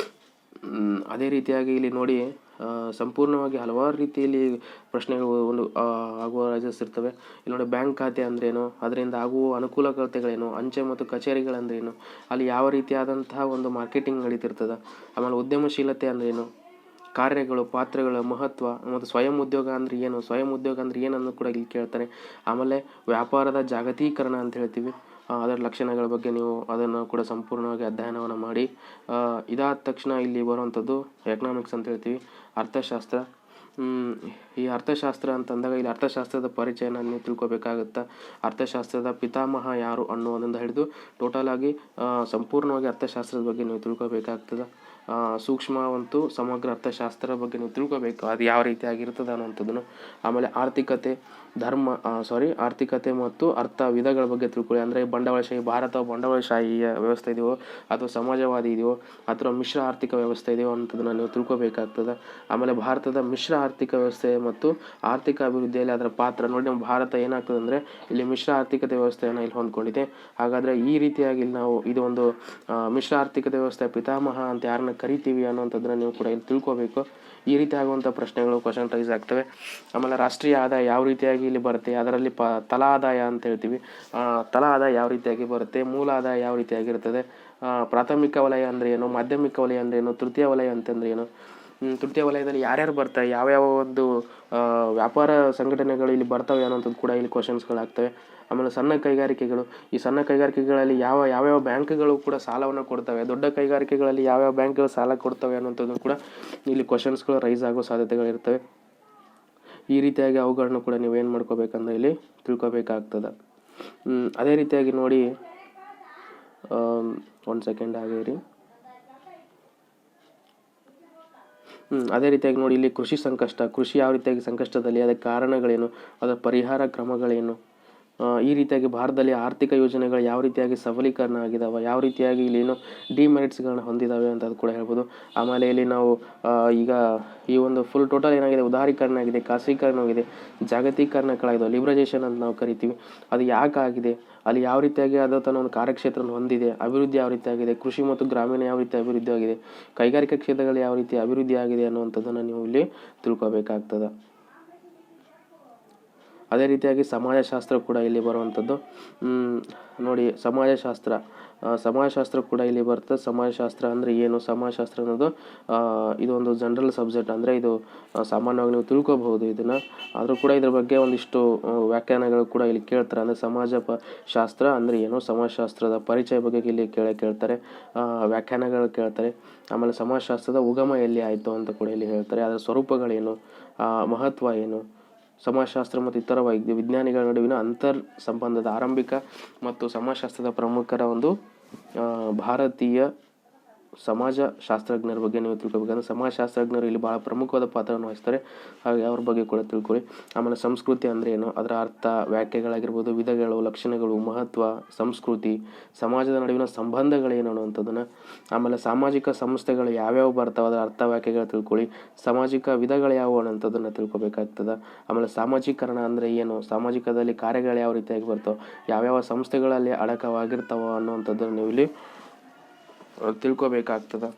ಅದೇ ರೀತಿಯಾಗಿ ಇಲ್ಲಿ ನೋಡಿ ಸಂಪೂರ್ಣವಾಗಿ ಹಲವಾರು ರೀತಿಯಲ್ಲಿ ಪ್ರಶ್ನೆಗಳು ಆಗುವ ರಾಜಸ್ ಇರ್ತವೆ. ಇಲ್ಲಿ ನೋಡಿ, ಬ್ಯಾಂಕ್ ಖಾತೆ ಅಂದ್ರೇನು, ಅದರಿಂದ ಆಗುವ ಅನುಕೂಲತೆಗಳೇನು, ಅಂಚೆ ಮತ್ತು ಕಚೇರಿಗಳಂದ್ರೇನು, ಅಲ್ಲಿ ಯಾವ ರೀತಿಯಾದಂತಹ ಒಂದು ಮಾರ್ಕೆಟಿಂಗ್ ನಡೀತಿರ್ತದೆ. ಆಮೇಲೆ ಉದ್ಯಮಶೀಲತೆ ಅಂದ್ರೇನು, ಕಾರ್ಯಗಳು, ಪಾತ್ರಗಳ ಮಹತ್ವ ಮತ್ತು ಸ್ವಯಂ ಉದ್ಯೋಗ ಅಂದರೆ ಏನು, ಸ್ವಯಂ ಉದ್ಯೋಗ ಅಂದರೆ ಏನನ್ನು ಕೂಡ ಇಲ್ಲಿ ಕೇಳ್ತಾರೆ. ಆಮೇಲೆ ವ್ಯಾಪಾರದ ಜಾಗತೀಕರಣ ಅಂತ ಹೇಳ್ತೀವಿ, ಅದರ ಲಕ್ಷಣಗಳ ಬಗ್ಗೆ ನೀವು ಅದನ್ನು ಕೂಡ ಸಂಪೂರ್ಣವಾಗಿ ಅಧ್ಯಯನವನ್ನು ಮಾಡಿ. ಇದಾದ ತಕ್ಷಣ ಇಲ್ಲಿ ಬರುವಂಥದ್ದು ಎಕನಾಮಿಕ್ಸ್ ಅಂತ ಹೇಳ್ತೀವಿ, ಅರ್ಥಶಾಸ್ತ್ರ. ಈ ಅರ್ಥಶಾಸ್ತ್ರ ಅಂತಂದಾಗ ಇಲ್ಲಿ ಅರ್ಥಶಾಸ್ತ್ರದ ಪರಿಚಯನ ನೀವು ತಿಳ್ಕೊಬೇಕಾಗುತ್ತೆ. ಅರ್ಥಶಾಸ್ತ್ರದ ಪಿತಾಮಹ ಯಾರು ಅನ್ನೋದರಿಂದ ಹಿಡಿದು ಟೋಟಲ್ ಆಗಿ ಸಂಪೂರ್ಣವಾಗಿ ಅರ್ಥಶಾಸ್ತ್ರದ ಬಗ್ಗೆ ನೀವು ತಿಳ್ಕೊಬೇಕಾಗ್ತದೆ. ಸೂಕ್ಷ್ಮವಂತೂ ಸಮಗ್ರ ಅರ್ಥಶಾಸ್ತ್ರದ ಬಗ್ಗೆ ನೀವು ತಿಳ್ಕೊಬೇಕು, ಅದು ಯಾವ ರೀತಿಯಾಗಿರ್ತದೆ ಅನ್ನೋಂಥದ್ದನ್ನು. ಆಮೇಲೆ ಆರ್ಥಿಕತೆ ಮತ್ತು ಅರ್ಥ ವಿಧಗಳ ಬಗ್ಗೆ ತಿಳ್ಕೊಳ್ಳಿ. ಅಂದರೆ ಬಂಡವಾಳಶಾಹಿ ಭಾರತ ಬಂಡವಾಳಶಾಹಿಯ ವ್ಯವಸ್ಥೆ ಇದೆಯೋ ಅಥವಾ ಸಮಾಜವಾದಿ ಇದೆಯೋ ಅಥವಾ ಮಿಶ್ರ ಆರ್ಥಿಕ ವ್ಯವಸ್ಥೆ ಇದೆಯೋ ಅನ್ನೋದನ್ನು ನೀವು ತಿಳ್ಕೊಬೇಕಾಗ್ತದೆ. ಆಮೇಲೆ ಭಾರತದ ಮಿಶ್ರ ಆರ್ಥಿಕ ವ್ಯವಸ್ಥೆ ಮತ್ತು ಆರ್ಥಿಕ ಅಭಿವೃದ್ಧಿಯಲ್ಲಿ ಅದರ ಪಾತ್ರ ನೋಡಿ. ನಮ್ಮ ಭಾರತ ಏನಾಗ್ತದೆ ಅಂದರೆ ಇಲ್ಲಿ ಮಿಶ್ರ ಆರ್ಥಿಕತೆ ವ್ಯವಸ್ಥೆಯನ್ನು ಇಲ್ಲಿ ಹೊಂದ್ಕೊಂಡಿದೆ. ಹಾಗಾದರೆ ಈ ರೀತಿಯಾಗಿ ಇಲ್ಲಿ ನಾವು ಇದು ಒಂದು ಮಿಶ್ರ ಆರ್ಥಿಕತೆ ವ್ಯವಸ್ಥೆ ಪಿತಾಮಹ ಅಂತ ಯಾರನ್ನ ಕರಿತೀವಿ ಅನ್ನೋಂಥದ್ದನ್ನು ನೀವು ಕೂಡ ಇಲ್ಲಿ ತಿಳ್ಕೊಬೇಕು. ಈ ರೀತಿ ಆಗುವಂಥ ಪ್ರಶ್ನೆಗಳು ಕ್ವಶನ್ ರೈಸ್ ಆಗ್ತವೆ. ಆಮೇಲೆ ರಾಷ್ಟ್ರೀಯ ಆದಾಯ ಯಾವ ರೀತಿಯಾಗಿ ಇಲ್ಲಿ ಬರುತ್ತೆ, ಅದರಲ್ಲಿ ತಲಾ ಆದಾಯ ಅಂತ ಹೇಳ್ತೀವಿ. ತಲಾ ಆದಾಯ ಯಾವ ರೀತಿಯಾಗಿ ಬರುತ್ತೆ, ಮೂಲ ಆದಾಯ ಯಾವ ರೀತಿಯಾಗಿರ್ತದೆ, ಪ್ರಾಥಮಿಕ ವಲಯ ಅಂದರೆ ಏನು, ಮಾಧ್ಯಮಿಕ ವಲಯ ಅಂದರೆ ಏನು, ತೃತೀಯ ವಲಯ ಅಂತಂದರೆ ಏನು, ತೃತೀಯ ವಲಯದಲ್ಲಿ ಯಾರ್ಯಾರು ಬರ್ತಾರೆ, ಯಾವ್ಯಾವ ಒಂದು ವ್ಯಾಪಾರ ಸಂಘಟನೆಗಳು ಇಲ್ಲಿ ಬರ್ತವೆ ಅನ್ನೋಂಥದ್ದು ಕೂಡ ಇಲ್ಲಿ ಕ್ವಶನ್ಸ್ಗಳಾಗ್ತವೆ. ಆಮೇಲೆ ಸಣ್ಣ ಕೈಗಾರಿಕೆಗಳು, ಈ ಸಣ್ಣ ಕೈಗಾರಿಕೆಗಳಲ್ಲಿ ಯಾವ್ಯಾವ ಬ್ಯಾಂಕ್ಗಳು ಕೂಡ ಸಾಲವನ್ನು ಕೊಡ್ತವೆ, ದೊಡ್ಡ ಕೈಗಾರಿಕೆಗಳಲ್ಲಿ ಯಾವ್ಯಾವ ಬ್ಯಾಂಕ್ಗಳು ಸಾಲ ಕೊಡ್ತವೆ ಅನ್ನೋಂಥದ್ದು ಕೂಡ ಇಲ್ಲಿ ಕ್ವಶನ್ಸ್ಗಳು ರೈಸ್ ಆಗೋ ಸಾಧ್ಯತೆಗಳಿರ್ತವೆ. ಈ ರೀತಿಯಾಗಿ ಅವುಗಳನ್ನು ಕೂಡ ನೀವು ಏನು ಮಾಡ್ಕೋಬೇಕಂದ್ರೆ ಇಲ್ಲಿ ತಿಳ್ಕೊಬೇಕಾಗ್ತದೆ. ಅದೇ ರೀತಿಯಾಗಿ ನೋಡಿ, ಒಂದು ಸೆಕೆಂಡ್ ಆಗಿರಿ. ಅದೇ ರೀತಿಯಾಗಿ ನೋಡಿ, ಇಲ್ಲಿ ಕೃಷಿ ಸಂಕಷ್ಟ, ಕೃಷಿ ಯಾವ ರೀತಿಯಾಗಿ ಸಂಕಷ್ಟದಲ್ಲಿ, ಅದಕ್ಕೆ ಕಾರಣಗಳೇನು, ಅದರ ಪರಿಹಾರ ಕ್ರಮಗಳೇನು, ಈ ರೀತಿಯಾಗಿ ಭಾರತದಲ್ಲಿ ಆರ್ಥಿಕ ಯೋಜನೆಗಳು ಯಾವ ರೀತಿಯಾಗಿ ಸಬಲೀಕರಣ ಆಗಿದಾವೆ, ಯಾವ ರೀತಿಯಾಗಿ ಇಲ್ಲಿ ಏನು ಡಿಮೆರಿಟ್ಸ್ಗಳನ್ನ ಹೊಂದಿದ್ದಾವೆ ಅಂತ ಅದು ಕೂಡ ಹೇಳ್ಬೋದು. ಆಮೇಲೆ ಇಲ್ಲಿ ನಾವು ಈಗ ಈ ಒಂದು ಫುಲ್ ಟೋಟಲ್ ಏನಾಗಿದೆ, ಉದಾರೀಕರಣ ಆಗಿದೆ, ಖಾಸಗೀಕರಣವಾಗಿದೆ, ಜಾಗತೀಕರಣಗಳಾಗಿದೆ, ಲಿಬ್ರಲೈಸೇಷನ್ ಅಂತ ನಾವು ಕರಿತೀವಿ. ಅದು ಯಾಕಾಗಿದೆ, ಅಲ್ಲಿ ಯಾವ ರೀತಿಯಾಗಿ ಅದು ತನ್ನ ಒಂದು ಕಾರ್ಯಕ್ಷೇತ್ರ ಹೊಂದಿದೆ, ಅಭಿವೃದ್ಧಿ ಯಾವ ರೀತಿ ಆಗಿದೆ, ಕೃಷಿ ಮತ್ತು ಗ್ರಾಮೀಣ ಯಾವ ರೀತಿ ಅಭಿವೃದ್ಧಿ ಆಗಿದೆ, ಕೈಗಾರಿಕಾ ಕ್ಷೇತ್ರಗಳು ಯಾವ ರೀತಿ ಅಭಿವೃದ್ಧಿ ಆಗಿದೆ ಅನ್ನುವಂಥದ್ದನ್ನು ನೀವು ಇಲ್ಲಿ ತಿಳ್ಕೊಬೇಕಾಗ್ತದೆ. ಅದೇ ರೀತಿಯಾಗಿ ಸಮಾಜಶಾಸ್ತ್ರ ಕೂಡ ಇಲ್ಲಿ ಬರುವಂಥದ್ದು. ನೋಡಿ, ಸಮಾಜಶಾಸ್ತ್ರ ಕೂಡ ಇಲ್ಲಿ ಬರ್ತದೆ. ಸಮಾಜಶಾಸ್ತ್ರ ಅಂದರೆ ಏನು, ಸಮಾಜಶಾಸ್ತ್ರ ಅನ್ನೋದು ಇದು ಒಂದು ಜನರಲ್ ಸಬ್ಜೆಕ್ಟ್, ಅಂದರೆ ಇದು ಸಾಮಾನ್ಯವಾಗಿ ನೀವು ತಿಳ್ಕೊಬಹುದು ಇದನ್ನು. ಆದರೂ ಕೂಡ ಇದ್ರ ಬಗ್ಗೆ ಒಂದಿಷ್ಟು ವ್ಯಾಖ್ಯಾನಗಳು ಕೂಡ ಇಲ್ಲಿ ಕೇಳ್ತಾರೆ. ಅಂದರೆ ಶಾಸ್ತ್ರ ಅಂದರೆ ಏನು, ಸಮಾಜಶಾಸ್ತ್ರದ ಪರಿಚಯ ಬಗ್ಗೆ ಇಲ್ಲಿ ಕೇಳ್ತಾರೆ, ವ್ಯಾಖ್ಯಾನಗಳು ಕೇಳ್ತಾರೆ. ಆಮೇಲೆ ಸಮಾಜಶಾಸ್ತ್ರದ ಉಗಮ ಎಲ್ಲಿ ಆಯಿತು ಅಂತ ಕೂಡ ಇಲ್ಲಿ ಹೇಳ್ತಾರೆ, ಅದರ ಸ್ವರೂಪಗಳೇನು, ಮಹತ್ವ ಏನು, ಸಮಾಜಶಾಸ್ತ್ರ ಮತ್ತು ಇತರ ವಿಜ್ಞಾನಿಗಳ ನಡುವಿನ ಸಂಬಂಧದ ಆರಂಭಿಕ ಮತ್ತು ಸಮಾಜಶಾಸ್ತ್ರದ ಪ್ರಮುಖರ ಒಂದು ಭಾರತೀಯ ಸಮಾಜಶಾಸ್ತ್ರಜ್ಞರ ಬಗ್ಗೆ ನೀವು ತಿಳ್ಕೊಬೇಕಂದ್ರೆ ಸಮಾಜಶಾಸ್ತ್ರಜ್ಞರು ಇಲ್ಲಿ ಭಾಳ ಪ್ರಮುಖವಾದ ಪಾತ್ರವನ್ನು ವಹಿಸ್ತಾರೆ, ಹಾಗೆ ಅವ್ರ ಬಗ್ಗೆ ಕೂಡ ತಿಳ್ಕೊಳ್ಳಿ. ಆಮೇಲೆ ಸಂಸ್ಕೃತಿ ಅಂದರೆ ಏನು, ಅದರ ಅರ್ಥ, ವ್ಯಾಖ್ಯೆಗಳಾಗಿರ್ಬೋದು, ವಿಧಗಳು, ಲಕ್ಷಣಗಳು, ಮಹತ್ವ, ಸಂಸ್ಕೃತಿ, ಸಮಾಜದ ನಡುವಿನ ಸಂಬಂಧಗಳೇನು ಅನ್ನುವಂಥದ್ದನ್ನು. ಆಮೇಲೆ ಸಾಮಾಜಿಕ ಸಂಸ್ಥೆಗಳು ಯಾವ್ಯಾವ ಬರ್ತಾವೆ, ಅದರ ಅರ್ಥ, ವ್ಯಾಖ್ಯೆಗಳು ತಿಳ್ಕೊಳ್ಳಿ. ಸಾಮಾಜಿಕ ವಿಧಗಳು ಯಾವುವು ಅನ್ನೋಂಥದ್ದನ್ನು ತಿಳ್ಕೊಬೇಕಾಗ್ತದೆ. ಆಮೇಲೆ ಸಾಮಾಜೀಕರಣ ಅಂದರೆ ಏನು, ಸಾಮಾಜಿಕದಲ್ಲಿ ಕಾರ್ಯಗಳು ಯಾವ ರೀತಿಯಾಗಿ ಬರ್ತಾವೆ, ಯಾವ್ಯಾವ ಸಂಸ್ಥೆಗಳಲ್ಲಿ ಅಡಕವಾಗಿರ್ತಾವ ಅನ್ನುವಂಥದ್ದನ್ನು ನೀವು ಇಲ್ಲಿ ತಿಳ್ಕೊಬೇಕಾಗ್ತದೆ.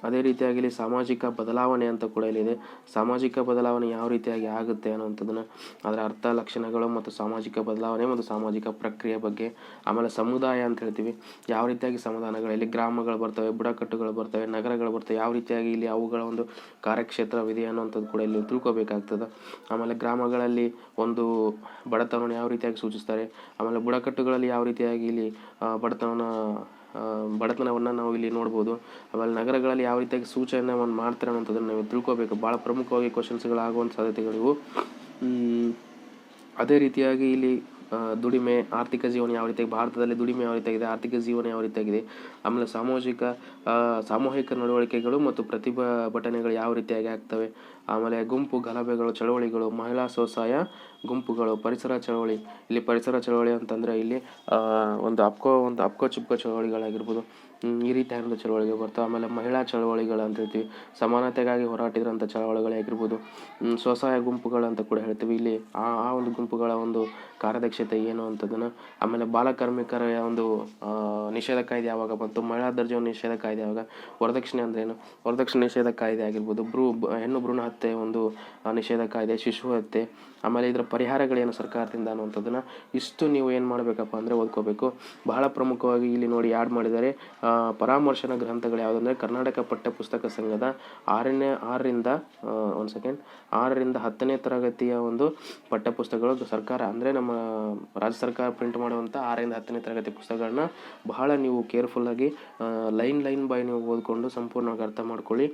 ಅದೇ ರೀತಿಯಾಗಿ ಇಲ್ಲಿ ಸಾಮಾಜಿಕ ಬದಲಾವಣೆ ಅಂತ ಕೂಡ ಇಲ್ಲಿದೆ. ಸಾಮಾಜಿಕ ಬದಲಾವಣೆ ಯಾವ ರೀತಿಯಾಗಿ ಆಗುತ್ತೆ ಅನ್ನುವಂಥದ್ದನ್ನು, ಅದರ ಅರ್ಥ, ಲಕ್ಷಣಗಳು ಮತ್ತು ಸಾಮಾಜಿಕ ಬದಲಾವಣೆ ಮತ್ತು ಸಾಮಾಜಿಕ ಪ್ರಕ್ರಿಯೆ ಬಗ್ಗೆ. ಆಮೇಲೆ ಸಮುದಾಯ ಅಂತ ಹೇಳ್ತೀವಿ, ಯಾವ ರೀತಿಯಾಗಿ ಸಮುದಾಯಗಳಲ್ಲಿ ಗ್ರಾಮಗಳು ಬರ್ತವೆ, ಬುಡಕಟ್ಟುಗಳು ಬರ್ತವೆ, ನಗರಗಳು ಬರ್ತವೆ, ಯಾವ ರೀತಿಯಾಗಿ ಇಲ್ಲಿ ಅವುಗಳ ಒಂದು ಕಾರ್ಯಕ್ಷೇತ್ರವಿದೆ ಅನ್ನೋಂಥದ್ದು ಕೂಡ ಇಲ್ಲಿ ತಿಳ್ಕೊಬೇಕಾಗ್ತದೆ. ಆಮೇಲೆ ಗ್ರಾಮಗಳಲ್ಲಿ ಒಂದು ಬಡತನವನ್ನು ಯಾವ ರೀತಿಯಾಗಿ ಸೂಚಿಸ್ತಾರೆ, ಆಮೇಲೆ ಬುಡಕಟ್ಟುಗಳಲ್ಲಿ ಯಾವ ರೀತಿಯಾಗಿ ಇಲ್ಲಿ ಬಡತನವನ್ನು ನಾವು ಇಲ್ಲಿ ನೋಡ್ಬೋದು. ಆಮೇಲೆ ನಗರಗಳಲ್ಲಿ ಯಾವ ರೀತಿಯಾಗಿ ಸೂಚನೆಯನ್ನು ಮಾಡ್ತಾರೆ ಅನ್ನೋಂಥದ್ದನ್ನು ನಾವು ತಿಳ್ಕೊಬೇಕು. ಭಾಳ ಪ್ರಮುಖವಾಗಿ ಕ್ವಶನ್ಸ್ಗಳಾಗುವಂಥ ಸಾಧ್ಯತೆಗಳಿವು. ಅದೇ ರೀತಿಯಾಗಿ ಇಲ್ಲಿ ದುಡಿಮೆ, ಆರ್ಥಿಕ ಜೀವನ ಯಾವ ರೀತಿಯಾಗಿ, ಭಾರತದಲ್ಲಿ ದುಡಿಮೆ ಯಾವ ರೀತಿಯಾಗಿದೆ, ಆರ್ಥಿಕ ಜೀವನ ಯಾವ ರೀತಿಯಾಗಿದೆ, ಆಮೇಲೆ ಸಾಮೂಹಿಕ ನಡವಳಿಕೆಗಳು ಮತ್ತು ಪ್ರತಿಭಟನೆಗಳು ಯಾವ ರೀತಿಯಾಗಿ ಆಗ್ತವೆ, ಆಮೇಲೆ ಗುಂಪು ಗಲಭೆಗಳು, ಚಳವಳಿಗಳು, ಮಹಿಳಾ ಸ್ವಸಹಾಯ ಗುಂಪುಗಳು, ಪರಿಸರ ಚಳವಳಿ. ಇಲ್ಲಿ ಪರಿಸರ ಚಳವಳಿ ಅಂತಂದರೆ ಇಲ್ಲಿ ಒಂದು ಅಪ್ಕೋ ಚಿಪ್ಕೋ ಚಳವಳಿಗಳಾಗಿರ್ಬೋದು, ಈ ರೀತಿಯಾಗಿರೋ ಚಳವಳಿಗೆ ಬರ್ತವೆ. ಆಮೇಲೆ ಮಹಿಳಾ ಚಳವಳಿಗಳು ಅಂತ ಹೇಳ್ತೀವಿ, ಸಮಾನತೆಗಾಗಿ ಹೋರಾಟಿದ್ರಂಥ ಚಳವಳಿಗಳಾಗಿರ್ಬೋದು. ಸ್ವಸಹಾಯ ಗುಂಪುಗಳು ಅಂತ ಕೂಡ ಹೇಳ್ತೀವಿ, ಇಲ್ಲಿ ಆ ಒಂದು ಗುಂಪುಗಳ ಒಂದು ಕಾರ್ಯದಕ್ಷತೆ ಏನು ಅಂತದನ್ನು. ಆಮೇಲೆ ಬಾಲಕಾರ್ಮಿಕರ ಒಂದು ನಿಷೇಧ ಕಾಯ್ದೆ ಯಾವಾಗ ಬಂತು, ಮಹಿಳಾ ದರ್ಜೆಯ ನಿಷೇಧ ಕಾಯ್ದೆ ಯಾವಾಗ, ವರದಕ್ಷಿಣೆ ಅಂದ್ರೇನು, ವರದಕ್ಷಿಣೆ ನಿಷೇಧ ಕಾಯ್ದೆ ಆಗಿರ್ಬೋದು, ಹೆಣ್ಣು ಭ್ರೂಣ ಹತ್ಯೆ ಒಂದು ನಿಷೇಧ ಕಾಯ್ದೆ, ಶಿಶು ಹತ್ಯೆ, ಆಮೇಲೆ ಇದರ ಪರಿಹಾರಗಳೇನು ಸರ್ಕಾರದಿಂದ ಅನ್ನುವಂಥದ್ದನ್ನು ಇಷ್ಟು ನೀವು ಏನು ಮಾಡಬೇಕಪ್ಪ ಅಂದರೆ ಓದ್ಕೋಬೇಕು. ಬಹಳ ಪ್ರಮುಖವಾಗಿ ಇಲ್ಲಿ ನೋಡಿ ಆ್ಯಡ್ ಮಾಡಿದ್ದಾರೆ. ಪರಾಮರ್ಶನ ಗ್ರಂಥಗಳು ಯಾವುದಂದರೆ ಕರ್ನಾಟಕ ಪಠ್ಯಪುಸ್ತಕ ಸಂಘದ 6ರಿಂದ 10ನೇ ತರಗತಿಯ ಒಂದು ಪಠ್ಯಪುಸ್ತಕಗಳು ಸರ್ಕಾರ ಅಂದರೆ ನಮ್ಮ ರಾಜ್ಯ ಸರ್ಕಾರ ಪ್ರಿಂಟ್ ಮಾಡುವಂಥ 6ರಿಂದ 10ನೇ ತರಗತಿ ಪುಸ್ತಕಗಳನ್ನ ಬಹಳ ನೀವು ಕೇರ್ಫುಲ್ಲಾಗಿ ಲೈನ್ ಬೈ ನೀವು ಓದ್ಕೊಂಡು ಸಂಪೂರ್ಣವಾಗಿ ಅರ್ಥ ಮಾಡ್ಕೊಳ್ಳಿ.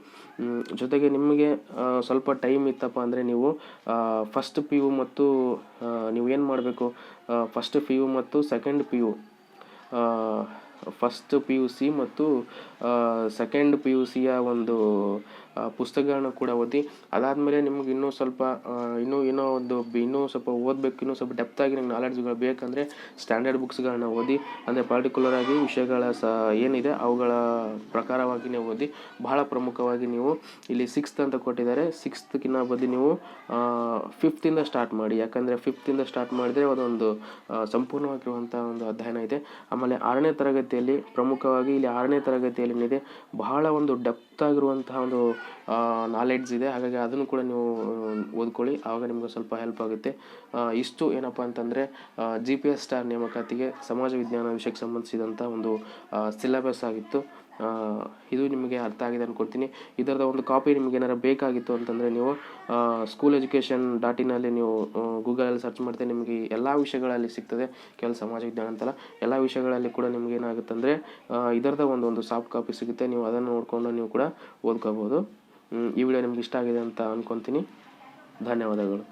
ಜೊತೆಗೆ ನಿಮಗೆ ಸ್ವಲ್ಪ ಟೈಮ್ ಇತ್ತಪ್ಪ ಅಂದರೆ ನೀವು ಫಸ್ಟ್ ಪಿ ಯು ಮತ್ತು ನೀವು ಏನು ಮಾಡಬೇಕು, ಫಸ್ಟ್ ಪಿ ಯು ಮತ್ತು second P U first P U C ಮತ್ತು ಸೆಕೆಂಡ್ ಪಿ ಯು ಸಿಯ ಒಂದು ಪುಸ್ತಕಗಳನ್ನ ಕೂಡ ಓದಿ. ಅದಾದಮೇಲೆ ನಿಮ್ಗೆ ಇನ್ನೂ ಸ್ವಲ್ಪ ಇನ್ನೂ ಸ್ವಲ್ಪ ಓದಬೇಕು, ಇನ್ನೂ ಸ್ವಲ್ಪ ಡೆಪ್ತಾಗಿ ನಿಮ್ಗೆ ನಾಲೆಡ್ಜ್ಗಳು ಬೇಕಂದರೆ ಸ್ಟ್ಯಾಂಡರ್ಡ್ ಬುಕ್ಸ್ಗಳನ್ನ ಓದಿ. ಅಂದರೆ ಪರ್ಟಿಕ್ಯುಲರ್ ಆಗಿ ವಿಷಯಗಳ ಏನಿದೆ ಅವುಗಳ ಪ್ರಕಾರವಾಗಿ ನೀವು ಓದಿ. ಬಹಳ ಪ್ರಮುಖವಾಗಿ ನೀವು ಇಲ್ಲಿ 6th ಅಂತ ಕೊಟ್ಟಿದ್ದಾರೆ, 6thಕ್ಕಿಂತ ಬದಿ ನೀವು 5th ಸ್ಟಾರ್ಟ್ ಮಾಡಿ. ಯಾಕಂದರೆ 5th ಸ್ಟಾರ್ಟ್ ಮಾಡಿದರೆ ಅದೊಂದು ಸಂಪೂರ್ಣವಾಗಿರುವಂಥ ಒಂದು ಅಧ್ಯಯನ ಇದೆ. ಆಮೇಲೆ 6ನೇ ತರಗತಿಯಲ್ಲಿ ಪ್ರಮುಖವಾಗಿ ಇಲ್ಲಿ 6ನೇ ತರಗತಿಯಲ್ಲಿ ಏನಿದೆ ಬಹಳ ಒಂದು ಡೆಪ್ತ್ ಆಗಿರುವಂತಹ ಒಂದು ನಾಲೆಡ್ಜ್ ಇದೆ. ಹಾಗಾಗಿ ಅದನ್ನು ಕೂಡ ನೀವು ಓದ್ಕೊಳ್ಳಿ, ಆವಾಗ ನಿಮಗೆ ಸ್ವಲ್ಪ ಹೆಲ್ಪ್ ಆಗುತ್ತೆ. ಇಷ್ಟು ಏನಪ್ಪ ಅಂತಂದರೆ GPS ಸ್ಟಾರ್ ನೇಮಕಾತಿಗೆ ಸಮಾಜ ವಿಜ್ಞಾನ ವಿಷಯಕ್ಕೆ ಸಂಬಂಧಿಸಿದಂಥ ಒಂದು ಸಿಲೆಬಸ್ ಆಗಿತ್ತು. ಇದು ನಿಮಗೆ ಅರ್ಥ ಆಗಿದೆ ಅಂದ್ಕೊಳ್ತೀನಿ. ಇದರದ ಒಂದು ಕಾಪಿ ನಿಮಗೆ ಏನಾರು ಬೇಕಾಗಿತ್ತು ಅಂತಂದರೆ ನೀವು schooleducation.in ನೀವು ಗೂಗಲಲ್ಲಿ ಸರ್ಚ್ ಮಾಡಿದ್ರೆ ನಿಮಗೆ ಎಲ್ಲ ವಿಷಯಗಳಲ್ಲಿ ಸಿಗ್ತದೆ. ಕೇವಲ ಸಮಾಜ ವಿಜ್ಞಾನ ಅಂತಲ್ಲ, ಎಲ್ಲ ವಿಷಯಗಳಲ್ಲಿ ಕೂಡ ನಿಮ್ಗೆ ಏನಾಗುತ್ತೆ ಅಂದರೆ ಇದರದ ಒಂದು ಸಾಫ್ಟ್ ಕಾಪಿ ಸಿಗುತ್ತೆ. ನೀವು ಅದನ್ನು ನೋಡಿಕೊಂಡು ನೀವು ಕೂಡ ಓದ್ಕೋಬೋದು. ಈ ವಿಡಿಯೋ ನಿಮ್ಗೆ ಇಷ್ಟ ಆಗಿದೆ ಅಂತ ಅಂದ್ಕೊತೀನಿ. ಧನ್ಯವಾದಗಳು.